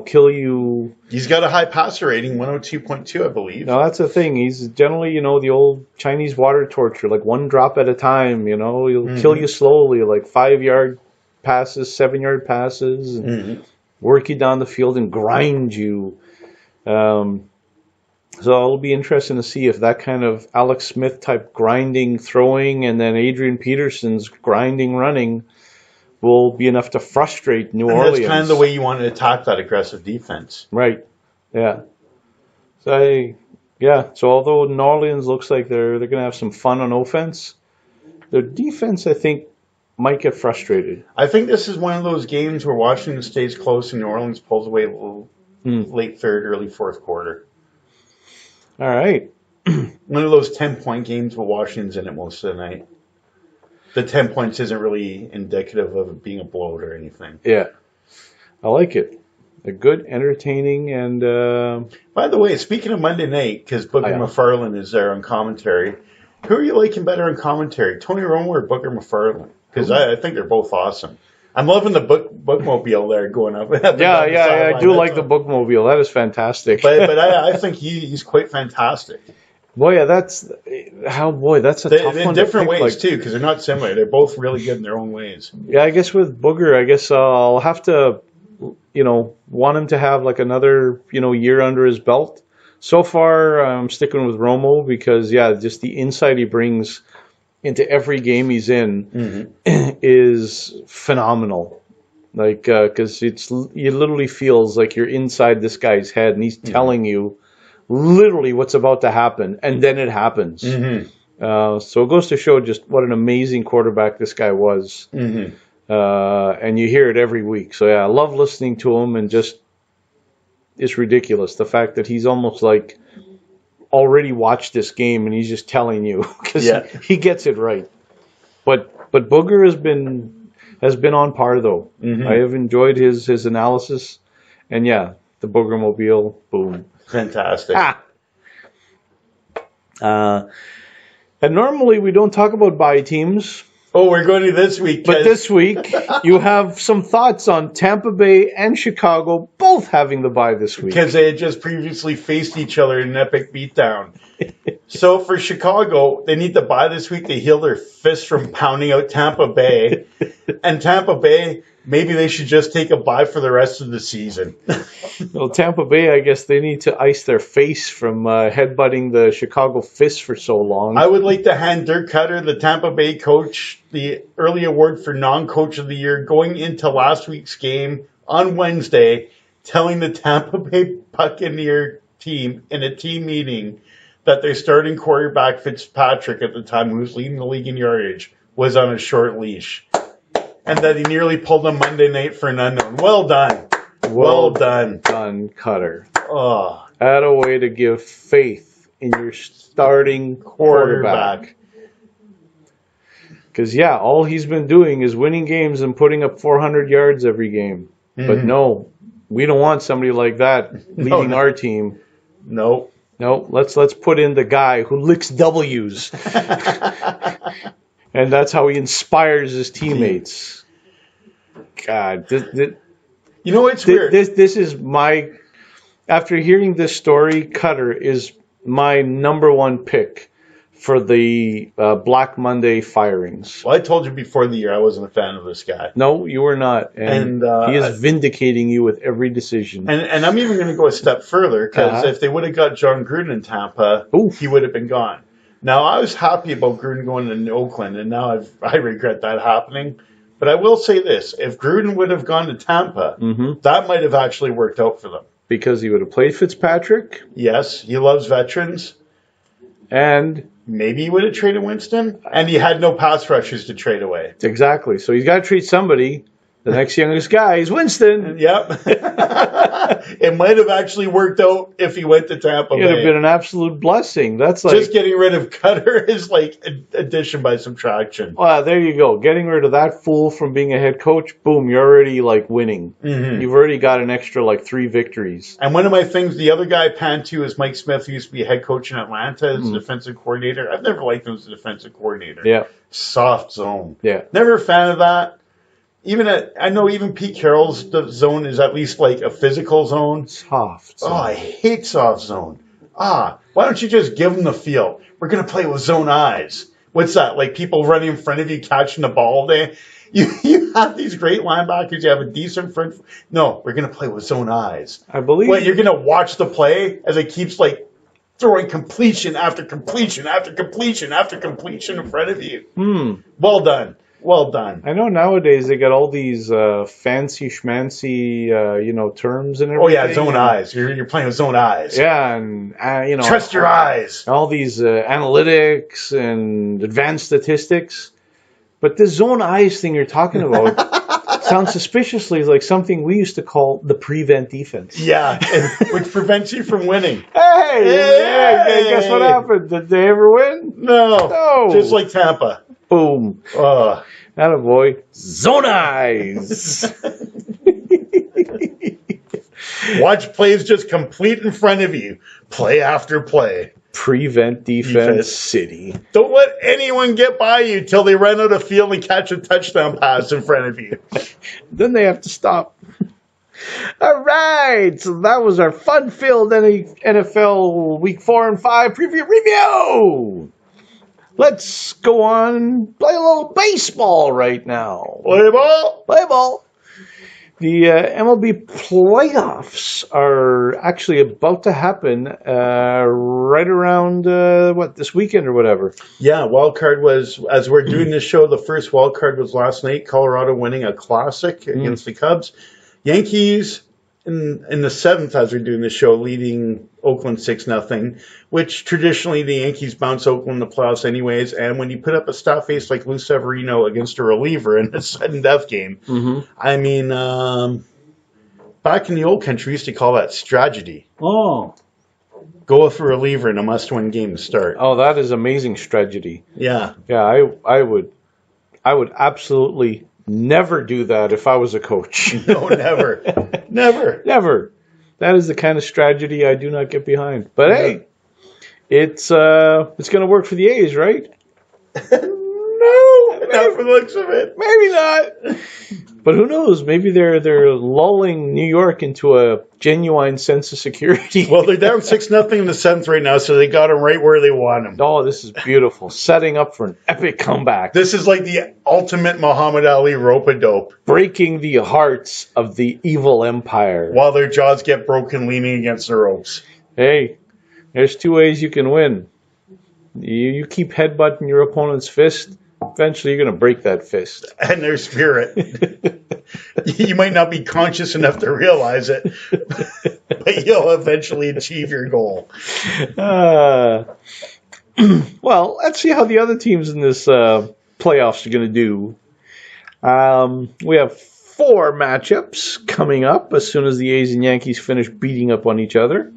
Speaker 1: kill you.
Speaker 2: He's got a high passer rating, 102.2, I believe.
Speaker 1: No, that's the thing. He's generally, the old Chinese water torture, like 1 drop at a time, He'll kill you slowly, like 5-yard passes, 7-yard passes, and work you down the field and grind you. So it'll be interesting to see if that kind of Alex Smith type grinding, throwing, and then Adrian Peterson's grinding, running will be enough to frustrate New Orleans.
Speaker 2: That's kind of the way you want to attack that aggressive defense.
Speaker 1: Right. Yeah. So although New Orleans looks like they're going to have some fun on offense, their defense, I think, might get frustrated.
Speaker 2: I think this is one of those games where Washington stays close and New Orleans pulls away a little late third, early fourth quarter.
Speaker 1: All right.
Speaker 2: One of those 10-point games with Washington's in it most of the night. The 10 points isn't really indicative of it being a blowout or anything.
Speaker 1: Yeah. I like it. A good, entertaining, and
Speaker 2: By the way, speaking of Monday night, because Booker
Speaker 1: yeah.
Speaker 2: McFarlane is there on commentary, who are you liking better on commentary, Tony Romo or Booker McFarlane? Because I think they're both awesome. I'm loving the bookmobile there going up.
Speaker 1: I do like the bookmobile. That is fantastic.
Speaker 2: But I think he's quite fantastic.
Speaker 1: Boy, yeah, that's a tough one
Speaker 2: In different
Speaker 1: to pick,
Speaker 2: ways, too, because they're not similar. They're both really good in their own ways.
Speaker 1: Yeah, I guess with Booger, I guess I'll have to, want him to have like another, year under his belt. So far, I'm sticking with Romo because, just the insight he brings into every game he's in is phenomenal. Like, because it literally feels like you're inside this guy's head and he's telling you literally what's about to happen, and then it happens. So it goes to show just what an amazing quarterback this guy was. And you hear it every week. So I love listening to him, and just it's ridiculous the fact that he's almost like already watched this game and he's just telling you because he gets it right. But Booger has been on par though. I have enjoyed his analysis, and the Booger Mobile, boom.
Speaker 2: Fantastic.
Speaker 1: And normally we don't talk about bye teams.
Speaker 2: Oh, we're going to this week.
Speaker 1: But this week, you have some thoughts on Tampa Bay and Chicago both having the bye this week.
Speaker 2: Because they had just previously faced each other in an epic beatdown. So for Chicago, they need to bye this week to heal their fists from pounding out Tampa Bay. And Tampa Bay, maybe they should just take a bye for the rest of the season.
Speaker 1: Well, Tampa Bay, I guess they need to ice their face from headbutting the Chicago Fists for so long.
Speaker 2: I would like to hand Dirk Cutter, the Tampa Bay coach, the early award for non-coach of the year going into last week's game on Wednesday, telling the Tampa Bay Buccaneer team in a team meeting that their starting quarterback Fitzpatrick at the time, who was leading the league in yardage, was on a short leash. And that he nearly pulled him Monday night for an unknown. Well done. Well done.
Speaker 1: Done, Cutter.
Speaker 2: Oh.
Speaker 1: Add a way to give faith in your starting quarterback. Because, all he's been doing is winning games and putting up 400 yards every game. But no, we don't want somebody like that leading our team.
Speaker 2: No.
Speaker 1: No, let's put in the guy who licks W's. And that's how he inspires his teammates. God,
Speaker 2: you know what's weird?
Speaker 1: This is my. After hearing this story, Cutter is my number one pick for the Black Monday firings.
Speaker 2: Well, I told you before the year I wasn't a fan of this guy.
Speaker 1: No, you were not, and he is vindicating you with every decision.
Speaker 2: And I'm even going to go a step further because if they would have got John Gruden in Tampa, he would have been gone. Now, I was happy about Gruden going to Oakland, and now I regret that happening. But I will say this. If Gruden would have gone to Tampa, that might have actually worked out for them.
Speaker 1: Because he would have played Fitzpatrick?
Speaker 2: Yes, he loves veterans.
Speaker 1: And
Speaker 2: maybe he would have traded Winston, and he had no pass rushers to trade away.
Speaker 1: Exactly. So he's got to treat somebody. The next youngest guy is Winston.
Speaker 2: Yep. It might have actually worked out if he went to Tampa Bay.
Speaker 1: It would have been an absolute blessing. That's like
Speaker 2: just getting rid of Cutter is like addition by subtraction.
Speaker 1: Well, there you go. Getting rid of that fool from being a head coach, boom, you're already like winning. You've already got an extra like 3 victories.
Speaker 2: And one of my things, the other guy I panned to is Mike Smith, who used to be a head coach in Atlanta as a defensive coordinator. I've never liked him as a defensive coordinator.
Speaker 1: Yeah.
Speaker 2: Soft zone.
Speaker 1: Yeah.
Speaker 2: Never a fan of that. I know even Pete Carroll's zone is at least like a physical zone.
Speaker 1: Soft zone.
Speaker 2: Oh, I hate soft zone. Why don't you just give them the field? We're going to play with zone eyes. What's that? Like people running in front of you, catching the ball all day? You have these great linebackers. You have a decent front. No, we're going to play with zone eyes.
Speaker 1: I believe.
Speaker 2: What, you're going to watch the play as it keeps like throwing completion after completion after completion after completion in front of you. Well done. Well done.
Speaker 1: I know nowadays they got all these fancy schmancy, terms and everything.
Speaker 2: Oh yeah, zone eyes. You're playing with zone eyes.
Speaker 1: Yeah, and
Speaker 2: trust your eyes.
Speaker 1: All these analytics and advanced statistics, but this zone eyes thing you're talking about sounds suspiciously like something we used to call the prevent defense.
Speaker 2: Yeah, which prevents you from winning.
Speaker 1: Hey, guess what happened? Did they ever win?
Speaker 2: No. Just like Tampa.
Speaker 1: Boom. Attaboy. Zone eyes.
Speaker 2: Watch plays just complete in front of you. Play after play.
Speaker 1: Prevent defense city.
Speaker 2: Don't let anyone get by you till they run out of field and catch a touchdown pass in front of you.
Speaker 1: Then they have to stop. All right, so that was our fun-filled NFL Week 4 and 5 preview review. Let's go on and play a little baseball right now.
Speaker 2: Play ball.
Speaker 1: Play ball. The MLB playoffs are actually about to happen right around, this weekend or whatever?
Speaker 2: Yeah, wild card was, as we're doing this show, the first wild card was last night. Colorado winning a classic against the Cubs. Yankees in the seventh, as we're doing this show, leading Oakland 6-0, which traditionally the Yankees bounce Oakland in the playoffs anyways. And when you put up a stout face like Lou Severino against a reliever in a sudden death game, I mean, back in the old country, we used to call that strategy.
Speaker 1: Oh.
Speaker 2: Go with a reliever in a must-win game to start.
Speaker 1: Oh, that is amazing strategy.
Speaker 2: Yeah.
Speaker 1: Yeah, I would absolutely never do that if I was a coach.
Speaker 2: No, never.
Speaker 1: Never. That is the kind of strategy I do not get behind. But hey, it's going to work for the A's, right?
Speaker 2: No, not for the looks of it.
Speaker 1: Maybe not. But who knows? Maybe they're lulling New York into a genuine sense of security.
Speaker 2: Well, they're down 6-0 in the seventh right now, so they got them right where they want them.
Speaker 1: Oh, this is beautiful. Setting up for an epic comeback.
Speaker 2: This is like the ultimate Muhammad Ali rope-a-dope.
Speaker 1: Breaking the hearts of the evil empire.
Speaker 2: While their jaws get broken leaning against the ropes.
Speaker 1: Hey, there's two ways you can win. You keep headbutting your opponent's fist, eventually you're going to break that fist.
Speaker 2: And their spirit. You might not be conscious enough to realize it, but you'll eventually achieve your goal.
Speaker 1: Well, let's see how the other teams in this playoffs are going to do. We have 4 matchups coming up as soon as the A's and Yankees finish beating up on each other.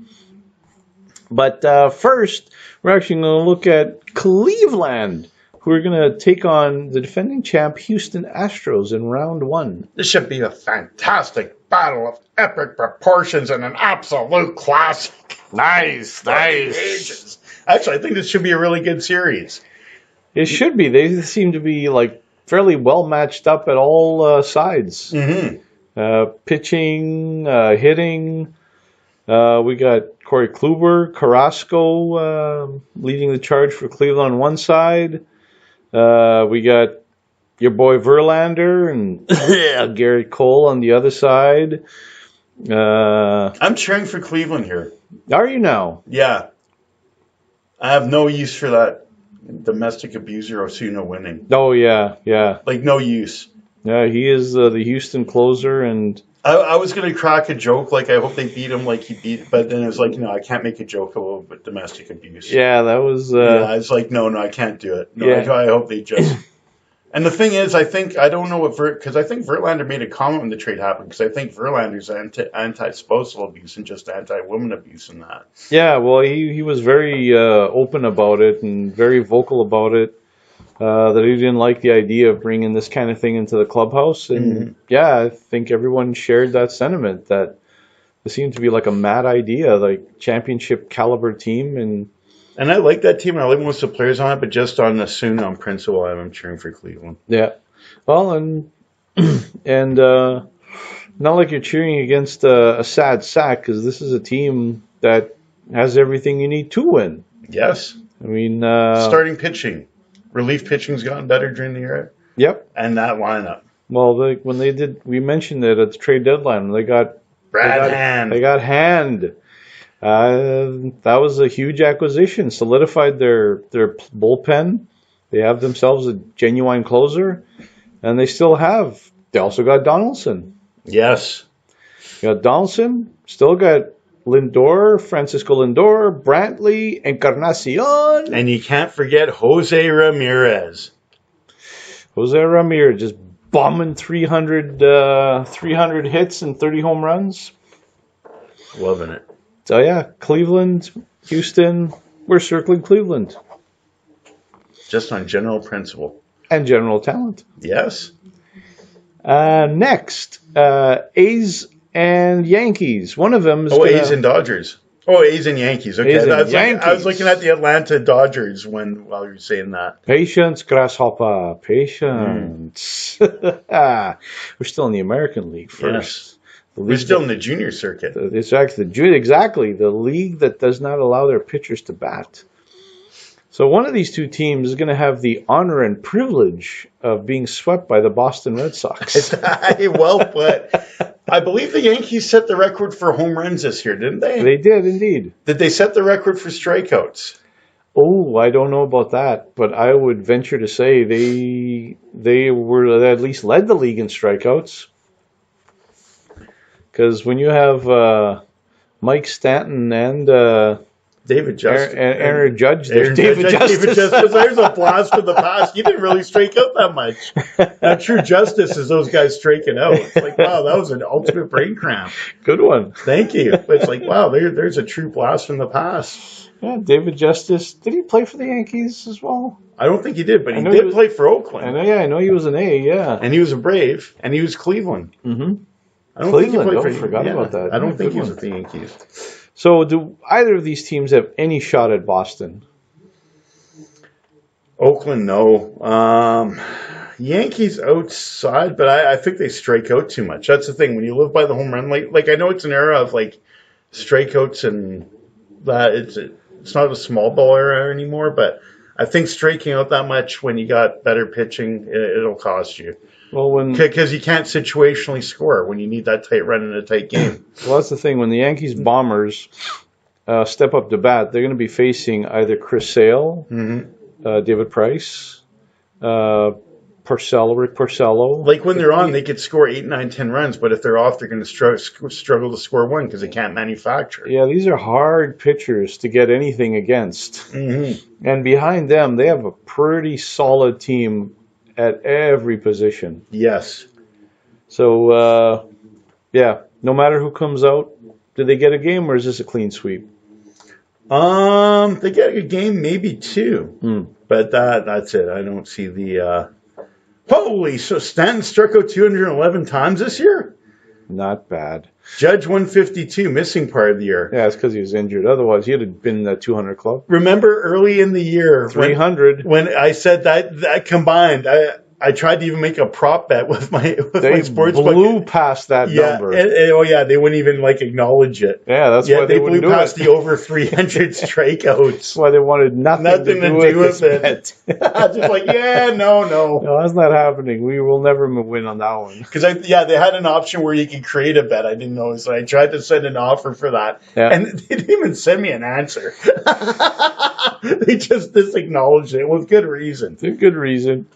Speaker 1: But first, we're actually going to look at Cleveland, who are going to take on the defending champ Houston Astros in round 1.
Speaker 2: This should be a fantastic battle of epic proportions and an absolute classic.
Speaker 1: Nice.
Speaker 2: Actually, I think this should be a really good series.
Speaker 1: It should be. They seem to be like fairly well matched up at all sides. Pitching, hitting. We got Corey Kluber, Carrasco leading the charge for Cleveland on one side. We got your boy Verlander and Garrett Cole on the other side.
Speaker 2: I'm cheering for Cleveland here.
Speaker 1: Are you now?
Speaker 2: Yeah. I have no use for that domestic abuser Osuna winning.
Speaker 1: Oh, yeah.
Speaker 2: Like, no use.
Speaker 1: Yeah, he is the Houston closer, and
Speaker 2: I was going to crack a joke, like, I hope they beat him like he beat, but then it was like, no, I can't make a joke about domestic abuse.
Speaker 1: Yeah, that was...
Speaker 2: I was like, no, I can't do it. No, yeah. I hope they just... And the thing is, I don't know what because I think Verlander made a comment when the trade happened, because I think Verlander's anti-spousal abuse and just anti-woman abuse in that.
Speaker 1: Yeah, well, he was very open about it and very vocal about it, that he didn't like the idea of bringing this kind of thing into the clubhouse. And yeah, I think everyone shared that sentiment, that it seemed to be like a mad idea, like championship caliber team. And
Speaker 2: I like that team, and I like most of the players on it, but just on on principle, I'm cheering for Cleveland.
Speaker 1: Yeah. Well, and not like you're cheering against a sad sack, because this is a team that has everything you need to win.
Speaker 2: Yes.
Speaker 1: I mean...
Speaker 2: starting pitching. Relief pitching's gotten better during the year.
Speaker 1: Yep.
Speaker 2: And that lineup.
Speaker 1: Well, we mentioned it at the trade deadline. They got
Speaker 2: Hand.
Speaker 1: They got Hand. That was a huge acquisition. Solidified their bullpen. They have themselves a genuine closer, and they also got Donaldson.
Speaker 2: Yes.
Speaker 1: You got Donaldson. Still got Francisco Lindor, Brantley, Encarnacion.
Speaker 2: And you can't forget Jose Ramirez.
Speaker 1: Jose Ramirez just bombing 300 hits and 30 home runs.
Speaker 2: Loving it.
Speaker 1: So yeah, Cleveland, Houston, we're circling Cleveland.
Speaker 2: Just on general principle.
Speaker 1: And general talent.
Speaker 2: Yes.
Speaker 1: Next, A's and Yankees. One of them is
Speaker 2: A's and Dodgers. Oh, A's and Yankees. Okay,
Speaker 1: A's and
Speaker 2: I was looking at the Atlanta Dodgers while you were saying that.
Speaker 1: Patience, grasshopper, patience. We're still in the American League first.
Speaker 2: Yes. We're still in the junior circuit.
Speaker 1: It's actually exactly the league that does not allow their pitchers to bat. So one of these two teams is going to have the honor and privilege of being swept by the Boston Red Sox.
Speaker 2: Well put. I believe the Yankees set the record for home runs this year, didn't they?
Speaker 1: They did, indeed.
Speaker 2: Did they set the record for strikeouts?
Speaker 1: Oh, I don't know about that, but I would venture to say they were at least led the league in strikeouts. Because when you have Mike Stanton and
Speaker 2: David Justice.
Speaker 1: Aaron Judge. David Justice.
Speaker 2: There's a blast from the past. He didn't really strike out that much. Now, true justice is those guys striking out. It's like, wow, that was an ultimate brain cramp.
Speaker 1: Good one.
Speaker 2: Thank you. But it's like, wow, there's a true blast from the past.
Speaker 1: Yeah, David Justice. Did he play for the Yankees as well?
Speaker 2: I don't think he did, but he did play for Oakland.
Speaker 1: I know he was an A, yeah.
Speaker 2: And he was a Brave, and he was Cleveland.
Speaker 1: Mm-hmm.
Speaker 2: I don't
Speaker 1: Cleveland,
Speaker 2: think he played
Speaker 1: forgot about that.
Speaker 2: I don't think he was with the Yankees.
Speaker 1: So, do either of these teams have any shot at Boston?
Speaker 2: Oakland, no. Yankees outside, but I think they strike out too much. That's the thing. When you live by the home run, like I know it's an era of like strikeouts and that it's not a small ball era anymore, but I think striking out that much when you got better pitching, it'll cost you.
Speaker 1: Well,
Speaker 2: because you can't situationally score when you need that tight run in a tight game.
Speaker 1: Well, that's the thing. When the Yankees bombers step up to bat, they're going to be facing either Chris Sale, David Price, Rick Porcello.
Speaker 2: Like when they're on, they could score 8, 9, 10 runs, but if they're off, they're going to struggle to score one because they can't manufacture.
Speaker 1: Yeah, these are hard pitchers to get anything against. Mm-hmm. And behind them, they have a pretty solid team at every position.
Speaker 2: Yes.
Speaker 1: So, yeah, no matter who comes out, do they get a game or is this a clean sweep?
Speaker 2: They get a game, maybe two. But that's it. I don't see the... Holy, so Stanton struck out 211 times this year?
Speaker 1: Not bad.
Speaker 2: Judge 152, missing part of the year.
Speaker 1: Yeah, it's because he was injured. Otherwise, he'd have been in the 200 club.
Speaker 2: Remember early in the year,
Speaker 1: 300.
Speaker 2: When I said that combined, I tried to even make a prop bet with my sports book.
Speaker 1: They blew past that number.
Speaker 2: They wouldn't even acknowledge it.
Speaker 1: Yeah, that's why they
Speaker 2: blew past the over 300 strikeouts.
Speaker 1: That's why they wanted nothing to do with it.
Speaker 2: Just like, no.
Speaker 1: No, that's not happening. We will never win on that one.
Speaker 2: Because they had an option where you could create a bet. I didn't know, so I tried to send an offer for that, and they didn't even send me an answer. They just disacknowledged it with good reason.
Speaker 1: Good reason.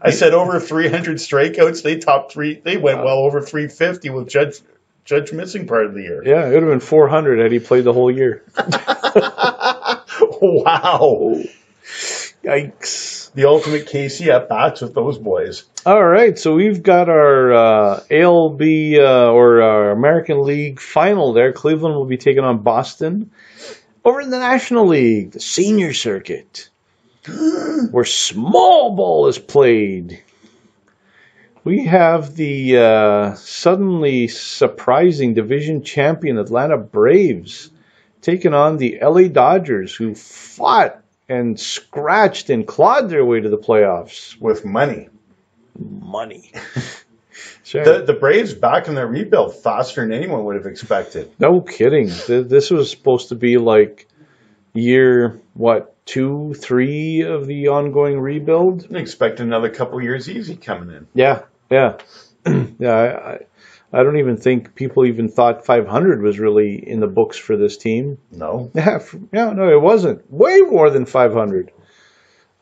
Speaker 2: I said over 300 strikeouts. They topped three. They went well over 350 with Judge missing part of the year.
Speaker 1: Yeah, it would have been 400 had he played the whole year.
Speaker 2: Wow.
Speaker 1: Yikes.
Speaker 2: The ultimate Casey at bats with those boys.
Speaker 1: All right, so we've got our ALB or our American League final there. Cleveland will be taking on Boston. Over in the National League, the senior circuit, where small ball is played. We have the suddenly surprising division champion Atlanta Braves taking on the LA Dodgers, who fought and scratched and clawed their way to the playoffs.
Speaker 2: With money.
Speaker 1: Sure.
Speaker 2: The Braves back in their rebuild faster than anyone would have expected.
Speaker 1: No kidding. This was supposed to be like year, 2, 3 of the ongoing rebuild?
Speaker 2: I expect another couple years easy coming in.
Speaker 1: Yeah. I don't even think people even thought 500 was really in the books for this team.
Speaker 2: No.
Speaker 1: No, it wasn't. Way more than 500.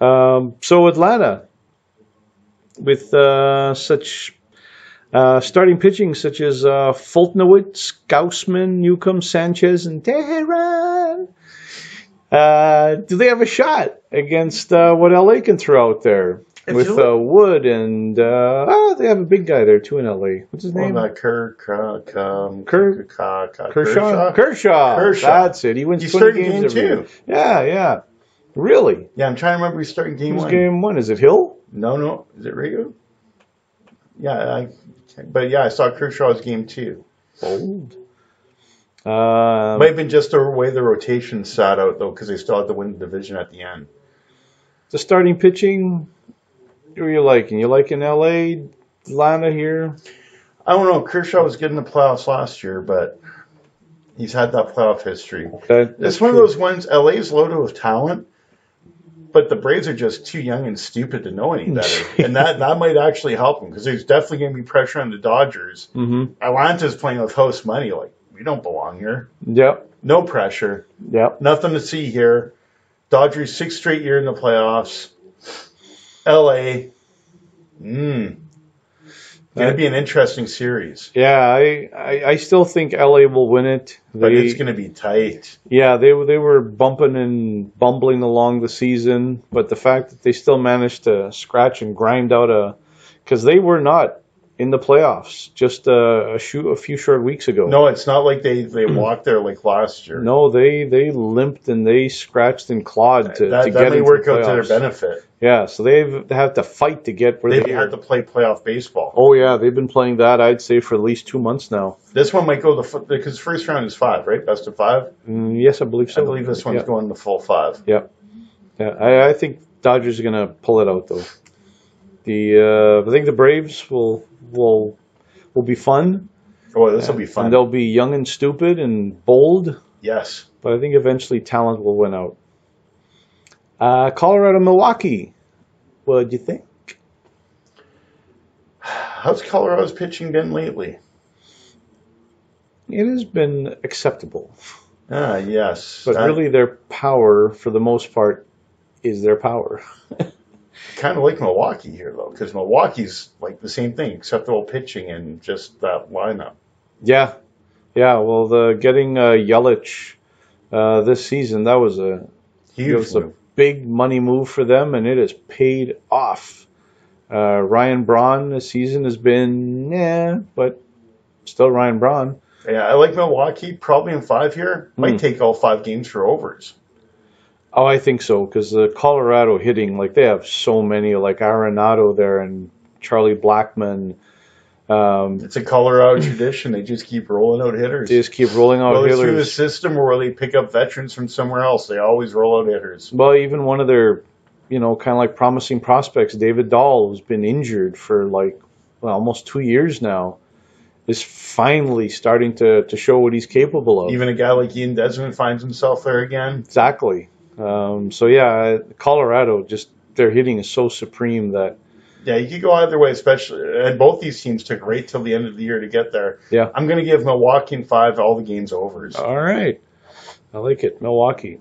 Speaker 1: So Atlanta, with such starting pitching such as Fultonowitz, Gaussman, Newcomb, Sanchez, and Teheran, do they have a shot against what LA can throw out there?
Speaker 2: If
Speaker 1: with
Speaker 2: you look,
Speaker 1: Wood and they have a big guy there too in LA. What's his
Speaker 2: what
Speaker 1: name?
Speaker 2: about
Speaker 1: Kurt Kershaw.
Speaker 2: Kershaw?
Speaker 1: Kershaw.
Speaker 2: Kershaw.
Speaker 1: That's it. He wins
Speaker 2: He's
Speaker 1: 20
Speaker 2: starting
Speaker 1: games
Speaker 2: game
Speaker 1: every year.
Speaker 2: two.
Speaker 1: Yeah, yeah. Really?
Speaker 2: Yeah, I'm trying to remember. He's starting game
Speaker 1: Who's
Speaker 2: one.
Speaker 1: game one? Is it Hill?
Speaker 2: No. Is it Rigo? Yeah, but yeah, I saw Kershaw's game two.
Speaker 1: Bold.
Speaker 2: Might have been just the way the rotation sat out though, because they still had to win the division at the end.
Speaker 1: The starting pitching. Who are you liking? You liking LA, Atlanta here?
Speaker 2: I don't know. Kershaw was good in the playoffs last year, but he's had that playoff history.
Speaker 1: That's
Speaker 2: It's one
Speaker 1: true.
Speaker 2: of those ones. LA's loaded with talent, but the Braves are just too young and stupid to know any better, and that might actually help them because there's definitely going to be pressure on the Dodgers.
Speaker 1: Mm-hmm.
Speaker 2: Atlanta's playing with host money. Like, we don't belong here.
Speaker 1: Yep.
Speaker 2: No pressure.
Speaker 1: Yep.
Speaker 2: Nothing to see here. Dodgers 6th straight year in the playoffs. LA. Going to be an interesting series.
Speaker 1: Yeah, I still think LA will win it.
Speaker 2: But it's going to be tight.
Speaker 1: Yeah, they were bumping and bumbling along the season, but the fact that they still managed to scratch and grind out because they were not in the playoffs just a few short weeks ago.
Speaker 2: No, it's not like they walked there like last year.
Speaker 1: No, they limped and they scratched and clawed to
Speaker 2: that
Speaker 1: get
Speaker 2: may
Speaker 1: into
Speaker 2: work
Speaker 1: the
Speaker 2: out to their
Speaker 1: playoffs.
Speaker 2: benefit.
Speaker 1: Yeah, so they have to fight to get where
Speaker 2: They've
Speaker 1: they
Speaker 2: had to play playoff baseball.
Speaker 1: Oh yeah, they've been playing that I'd say for at least 2 months now.
Speaker 2: This one might go because first round is 5, right? Best of 5.
Speaker 1: Yes, I believe so.
Speaker 2: I believe this one's going the full 5.
Speaker 1: Yep. Yeah, I think Dodgers are gonna pull it out though. I think the Braves will be fun.
Speaker 2: Oh, this will be fun.
Speaker 1: And they'll be young and stupid and bold.
Speaker 2: Yes.
Speaker 1: But I think eventually talent will win out. Colorado, Milwaukee. What do you think?
Speaker 2: How's Colorado's pitching been lately?
Speaker 1: It has been acceptable.
Speaker 2: Yes.
Speaker 1: But really their power, for the most part, is their power.
Speaker 2: Kind of like Milwaukee here, though, because Milwaukee's like the same thing, acceptable pitching and just that lineup.
Speaker 1: Yeah. Well, getting Yelich this season, that was a
Speaker 2: Huge move.
Speaker 1: Big money move for them, and it has paid off. Ryan Braun this season has been, but still Ryan Braun.
Speaker 2: Yeah, I like Milwaukee. Probably in 5 here. Might take all 5 games for overs.
Speaker 1: Oh, I think so, because the Colorado hitting, like they have so many, like Arenado there and Charlie Blackmon.
Speaker 2: It's a Colorado tradition. They just keep rolling out hitters.
Speaker 1: They just keep rolling out
Speaker 2: Whether
Speaker 1: hitters.
Speaker 2: through the system or where they pick up veterans from somewhere else, they always roll out hitters.
Speaker 1: Well, even one of their, kind of like promising prospects, David Dahl, who's been injured for almost 2 years now, is finally starting to show what he's capable of.
Speaker 2: Even a guy like Ian Desmond finds himself there again.
Speaker 1: Exactly. So yeah, Colorado, just their hitting is so supreme that.
Speaker 2: Yeah, you could go either way, especially, and both these teams took right till the end of the year to get there.
Speaker 1: Yeah.
Speaker 2: I'm going to give Milwaukee in 5, all the games overs.
Speaker 1: All right. I like it. Milwaukee.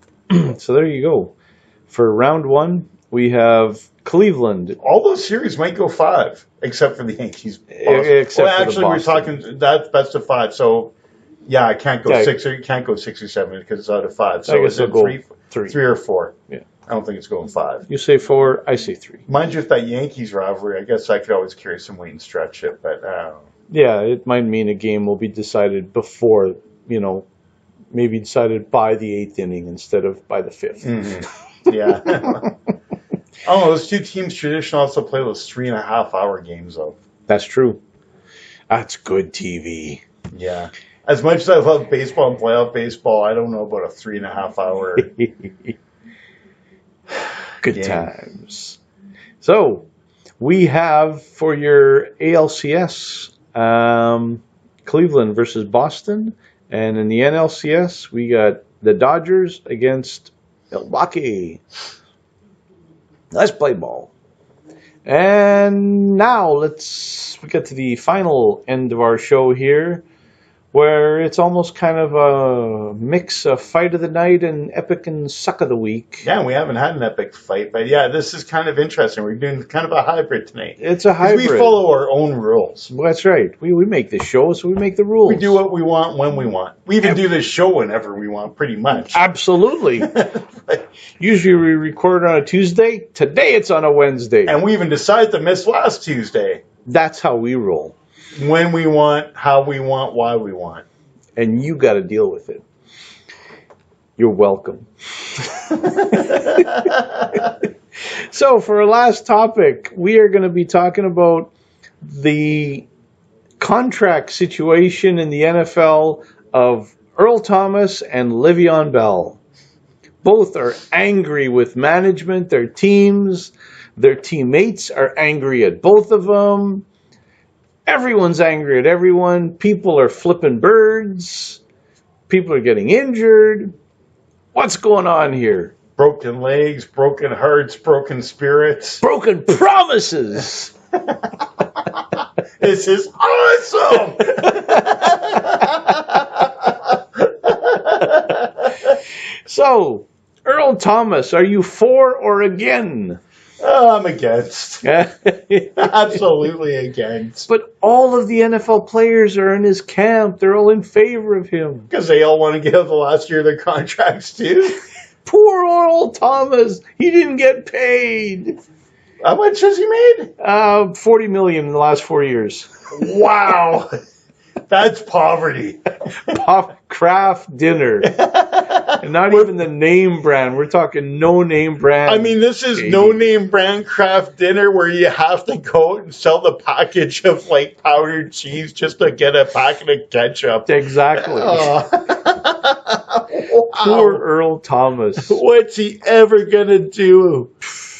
Speaker 1: So there you go. For round 1, we have Cleveland.
Speaker 2: All those series might go 5, except for the Yankees.
Speaker 1: Except for
Speaker 2: actually, we're talking that's best of 5. So, yeah, I can't go 6 or you can't go 6 or 7 because it's out of 5. So
Speaker 1: I guess
Speaker 2: is it
Speaker 1: I'll go
Speaker 2: 3
Speaker 1: 3
Speaker 2: or 4?
Speaker 1: Yeah.
Speaker 2: I don't think it's going 5.
Speaker 1: You say 4, I say 3.
Speaker 2: Mind you, with that Yankees rivalry, I guess I could always carry some weight and stretch it, but
Speaker 1: yeah, it might mean a game will be decided before, maybe decided by the 8th inning instead of by the 5th.
Speaker 2: Mm-hmm. Yeah. Oh, those two teams traditionally also play those 3.5-hour games, though.
Speaker 1: That's true. That's good TV.
Speaker 2: Yeah. As much as I love baseball and playoff baseball, I don't know about a 3.5-hour
Speaker 1: good
Speaker 2: game.
Speaker 1: times. So, we have for your ALCS Cleveland versus Boston, and in the NLCS we got the Dodgers against Milwaukee. Let's play ball. And now we get to the final end of our show here. where it's almost kind of a mix of fight of the night and epic and suck of the week.
Speaker 2: Yeah, we haven't had an epic fight, but yeah, this is kind of interesting. We're doing kind of a hybrid tonight.
Speaker 1: It's a
Speaker 2: Because
Speaker 1: hybrid.
Speaker 2: we follow our own rules.
Speaker 1: Well, that's right. We make the show, so we make the rules.
Speaker 2: We do what we want when we want. We even do this show whenever we want, pretty much.
Speaker 1: Absolutely. Usually we record on a Tuesday. Today it's on a Wednesday.
Speaker 2: And we even decided to miss last Tuesday.
Speaker 1: That's how we roll.
Speaker 2: When we want, how we want, why we want.
Speaker 1: And you got to deal with it. You're welcome. So for our last topic, we are going to be talking about the contract situation in the NFL of Earl Thomas and Le'Veon Bell. Both are angry with management, their teams, their teammates are angry at both of them. Everyone's angry at everyone. People are flipping birds. People are getting injured. What's going on here?
Speaker 2: Broken legs, broken hearts, broken spirits.
Speaker 1: Broken promises.
Speaker 2: This is awesome!
Speaker 1: So, Earl Thomas, are you for or again?
Speaker 2: I'm against. Absolutely against.
Speaker 1: But all of the NFL players are in his camp. They're all in favor of him.
Speaker 2: Because they all want to get out the last year of their contracts, too.
Speaker 1: Poor Earl Thomas. He didn't get paid.
Speaker 2: How much has he made?
Speaker 1: $40 million in the last 4 years.
Speaker 2: Wow. That's poverty.
Speaker 1: Kraft dinner. And not even the name brand. We're talking no name brand.
Speaker 2: I mean, this is no name brand Kraft dinner where you have to go and sell the package of like powdered cheese just to get a packet of ketchup.
Speaker 1: Exactly.
Speaker 2: Wow.
Speaker 1: Poor Earl Thomas.
Speaker 2: What's he ever gonna do?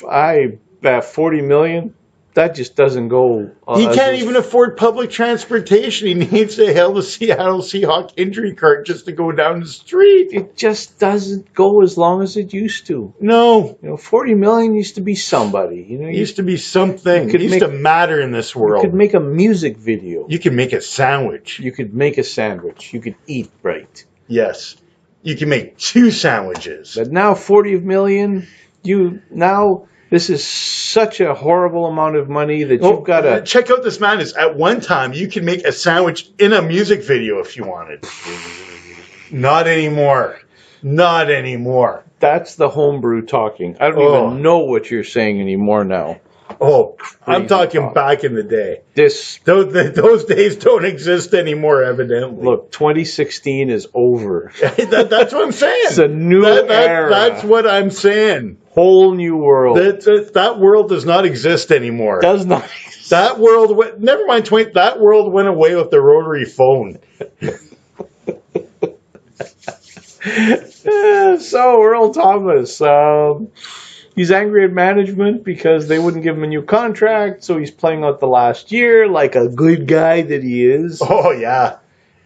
Speaker 1: I bet $40 million. That just doesn't go.
Speaker 2: He can't even afford public transportation. He needs to hail the Seattle Seahawks injury cart just to go down the street.
Speaker 1: It just doesn't go as long as it used to.
Speaker 2: No.
Speaker 1: You know, $40 million used to be somebody. You know,
Speaker 2: It used to be something. It used to matter in this world.
Speaker 1: You could make a music video.
Speaker 2: You could make a sandwich.
Speaker 1: You could make a sandwich. You could eat right.
Speaker 2: Yes. You can make 2 sandwiches.
Speaker 1: But now $40 million, this is such a horrible amount of money that you've got to...
Speaker 2: Check out this madness. At one time, you could make a sandwich in a music video if you wanted. Not anymore. Not anymore.
Speaker 1: That's the homebrew talking. I don't even know what you're saying anymore now.
Speaker 2: Oh, I'm talking back in the day. Those days don't exist anymore, evidently.
Speaker 1: Look, 2016 is over.
Speaker 2: That's what I'm saying.
Speaker 1: It's a new era.
Speaker 2: That's what I'm saying.
Speaker 1: Whole new world.
Speaker 2: That world does not exist anymore.
Speaker 1: Does not exist.
Speaker 2: That world never mind that world went away with the rotary phone.
Speaker 1: So Earl Thomas, he's angry at management because they wouldn't give him a new contract, so he's playing out the last year like a good guy that he is.
Speaker 2: Oh yeah.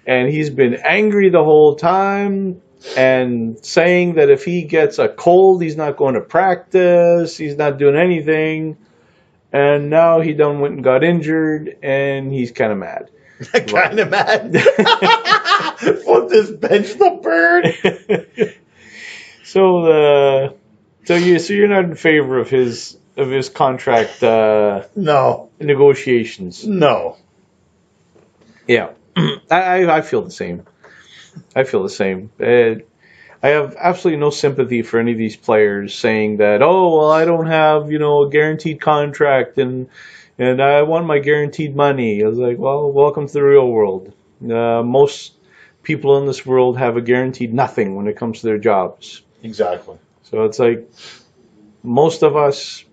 Speaker 1: And he's been angry the whole time and saying that if he gets a cold, he's not going to practice, he's not doing anything. And now he done went and got injured, and he's kind of mad.
Speaker 2: Kind of mad. We'll just bench the bird.
Speaker 1: So you're not in favor of his contract
Speaker 2: No.
Speaker 1: negotiations.
Speaker 2: No.
Speaker 1: Yeah. I feel the same. I have absolutely no sympathy for any of these players saying that, oh, well, I don't have, a guaranteed contract and I want my guaranteed money. I was like, well, welcome to the real world. Most people in this world have a guaranteed nothing when it comes to their jobs.
Speaker 2: Exactly.
Speaker 1: So it's like most of us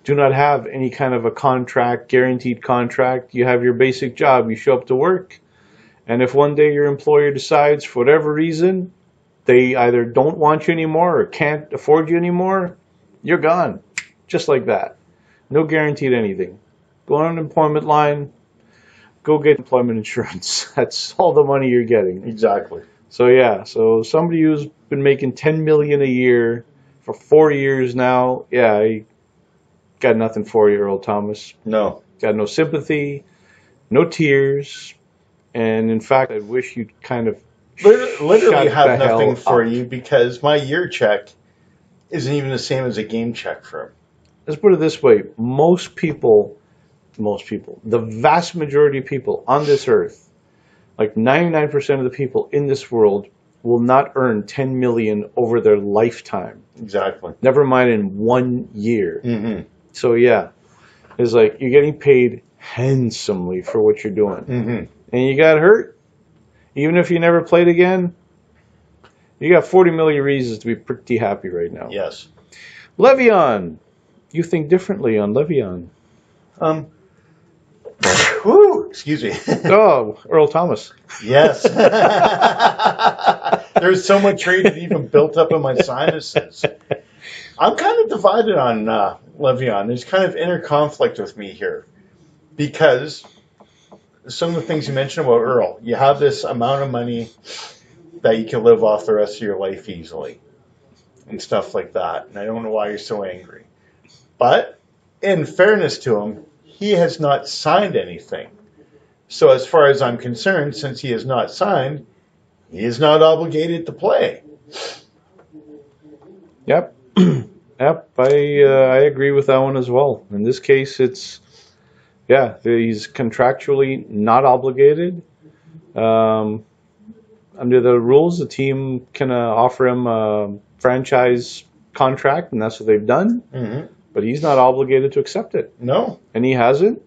Speaker 1: do not have any kind of a contract, guaranteed contract. You have your basic job. You show up to work. And if one day your employer decides for whatever reason they either don't want you anymore or can't afford you anymore, you're gone. Just like that. No guaranteed anything. Go on an unemployment line, go get employment insurance. That's all the money you're getting.
Speaker 2: Exactly.
Speaker 1: So yeah, somebody who's been making $10 million a year for 4 years now, yeah, I got nothing for you, Earl Thomas.
Speaker 2: No.
Speaker 1: Got no sympathy, no tears. And in fact, I wish you'd kind of
Speaker 2: Literally
Speaker 1: shut
Speaker 2: have
Speaker 1: the
Speaker 2: nothing
Speaker 1: hell
Speaker 2: for
Speaker 1: up.
Speaker 2: you because my year check isn't even the same as a game check for him.
Speaker 1: Let's put it this way: most people, the vast majority of people on this earth, like 99% of the people in this world, will not earn 10 million over their lifetime.
Speaker 2: Exactly.
Speaker 1: Never mind in 1 year.
Speaker 2: Mm-hmm.
Speaker 1: So yeah, it's like you're getting paid handsomely for what you're doing,
Speaker 2: Mm-hmm.
Speaker 1: and you got hurt. Even if you never played again, you got 40 million reasons to be pretty happy right now.
Speaker 2: Yes.
Speaker 1: Le'Veon, you think differently on Le'Veon.
Speaker 2: Um. Whew, excuse me.
Speaker 1: Oh, Earl Thomas.
Speaker 2: Yes. There's so much rage that even built up in my sinuses. I'm kind of divided on Le'Veon. There's kind of inner conflict with me here because some of the things you mentioned about Earl, you have this amount of money that you can live off the rest of your life easily and stuff like that. And I don't know why you're so angry. But in fairness to him, he has not signed anything. So as far as I'm concerned, since he has not signed, he is not obligated to play.
Speaker 1: Yep. Yep. I agree with that one as well. In this case, it's, yeah, he's contractually not obligated. Under the rules, the team can offer him a franchise contract, and that's what they've done.
Speaker 2: Mm-hmm.
Speaker 1: But he's not obligated to accept it,
Speaker 2: No.
Speaker 1: and he hasn't.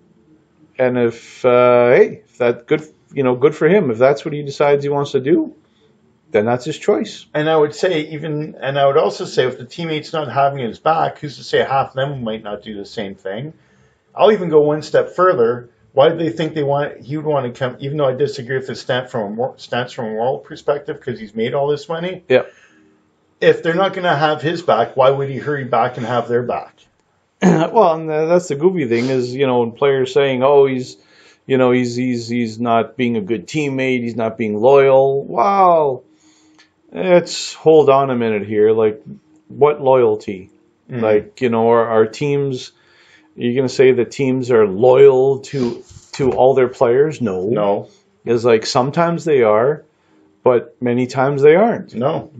Speaker 1: And if hey, if that good, good for him. If that's what he decides he wants to do, then that's his choice.
Speaker 2: And I would say and I would also say if the teammates not having his back, who's to say half of them might not do the same thing? I'll even go one step further. Why do they think he would want to come? Even though I disagree with his stance from a moral perspective, because he's made all this money.
Speaker 1: Yeah.
Speaker 2: If they're not going to have his back, why would he hurry back and have their back?
Speaker 1: Well, and that's the goofy thing is, players saying, "Oh, he's not being a good teammate. He's not being loyal." Wow. Let's hold on a minute here. Like, what loyalty?
Speaker 2: Mm-hmm.
Speaker 1: Like, our teams. You're going to say that teams are loyal to all their players? No. It's like sometimes they are, but many times they aren't.
Speaker 2: No.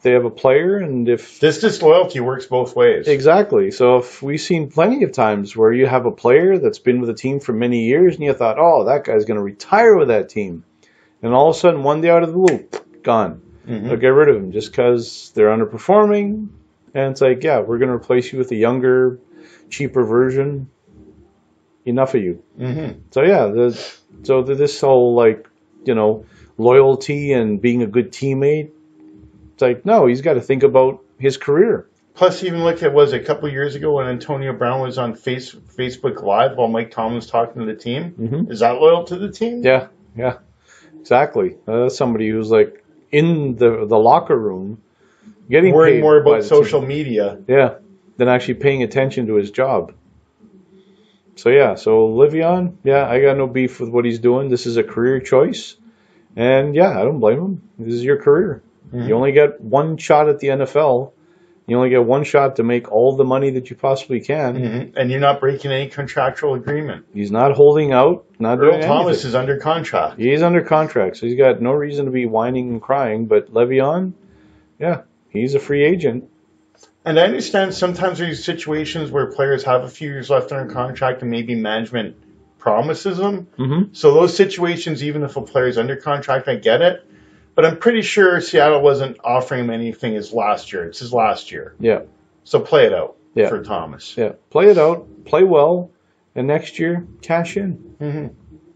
Speaker 1: They have a player, and if
Speaker 2: this disloyalty works both ways.
Speaker 1: Exactly. So if we've seen plenty of times where you have a player that's been with a team for many years, and you thought, oh, that guy's going to retire with that team, and all of a sudden, one day out of the blue, gone.
Speaker 2: Mm-hmm.
Speaker 1: They'll get rid of him just because they're underperforming, and it's like, yeah, we're going to replace you with a younger, cheaper version. Enough of you.
Speaker 2: Mm-hmm.
Speaker 1: So yeah, this whole loyalty and being a good teammate. It's like, no, he's got to think about his career.
Speaker 2: Plus, even look at a couple of years ago when Antonio Brown was on Facebook Live while Mike Tomlin was talking to the team.
Speaker 1: Mm-hmm.
Speaker 2: Is that loyal to the team?
Speaker 1: Yeah, exactly. That's somebody who's like in the locker room, getting
Speaker 2: worrying
Speaker 1: paid
Speaker 2: more
Speaker 1: by
Speaker 2: about
Speaker 1: the
Speaker 2: social
Speaker 1: team.
Speaker 2: media.
Speaker 1: Yeah, than actually paying attention to his job. So Le'Veon, I got no beef with what he's doing. This is a career choice, and I don't blame him. This is your career. Mm-hmm. You only get one shot at the NFL. You only get one shot to make all the money that you possibly can.
Speaker 2: Mm-hmm. And you're not breaking any contractual agreement.
Speaker 1: He's not holding out. Not
Speaker 2: Earl
Speaker 1: doing
Speaker 2: Thomas
Speaker 1: anything.
Speaker 2: is under contract.
Speaker 1: He's under contract, so he's got no reason to be whining and crying. But Le'Veon, he's a free agent.
Speaker 2: And I understand sometimes there's situations where players have a few years left under contract and maybe management promises them.
Speaker 1: Mm-hmm.
Speaker 2: So those situations, even if a player's under contract, I get it. But I'm pretty sure Seattle wasn't offering him anything his last year. It's his last year.
Speaker 1: Yeah.
Speaker 2: So play it out for Thomas.
Speaker 1: Yeah. Play it out. Play well. And next year, cash in.
Speaker 2: Mm-hmm.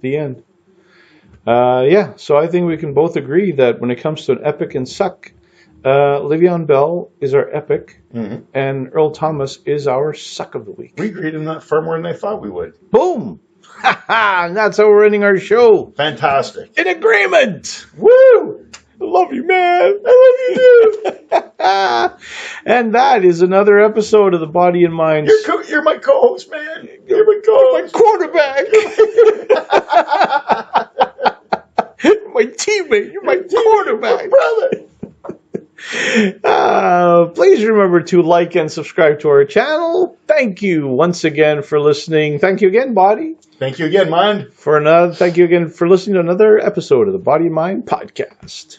Speaker 1: The end. So I think we can both agree that when it comes to an epic and suck, Le'Veon Bell is our epic,
Speaker 2: mm-hmm.
Speaker 1: and Earl Thomas is our suck of the week.
Speaker 2: We agreed on that far more than I thought we would.
Speaker 1: Boom! And that's how we're ending our show.
Speaker 2: Fantastic.
Speaker 1: In agreement! Woo! I love you, man. I love you, too. And that is another episode of The Body and Mind.
Speaker 2: You're my co-host, man. You're my co-host.
Speaker 1: My quarterback. My teammate. You're my quarterback.
Speaker 2: My brother.
Speaker 1: Please remember to like and subscribe to our channel. Thank you once again for listening. Thank you again, Body.
Speaker 2: Thank you again, Mind.
Speaker 1: Thank you again for listening to another episode of the Body Mind Podcast.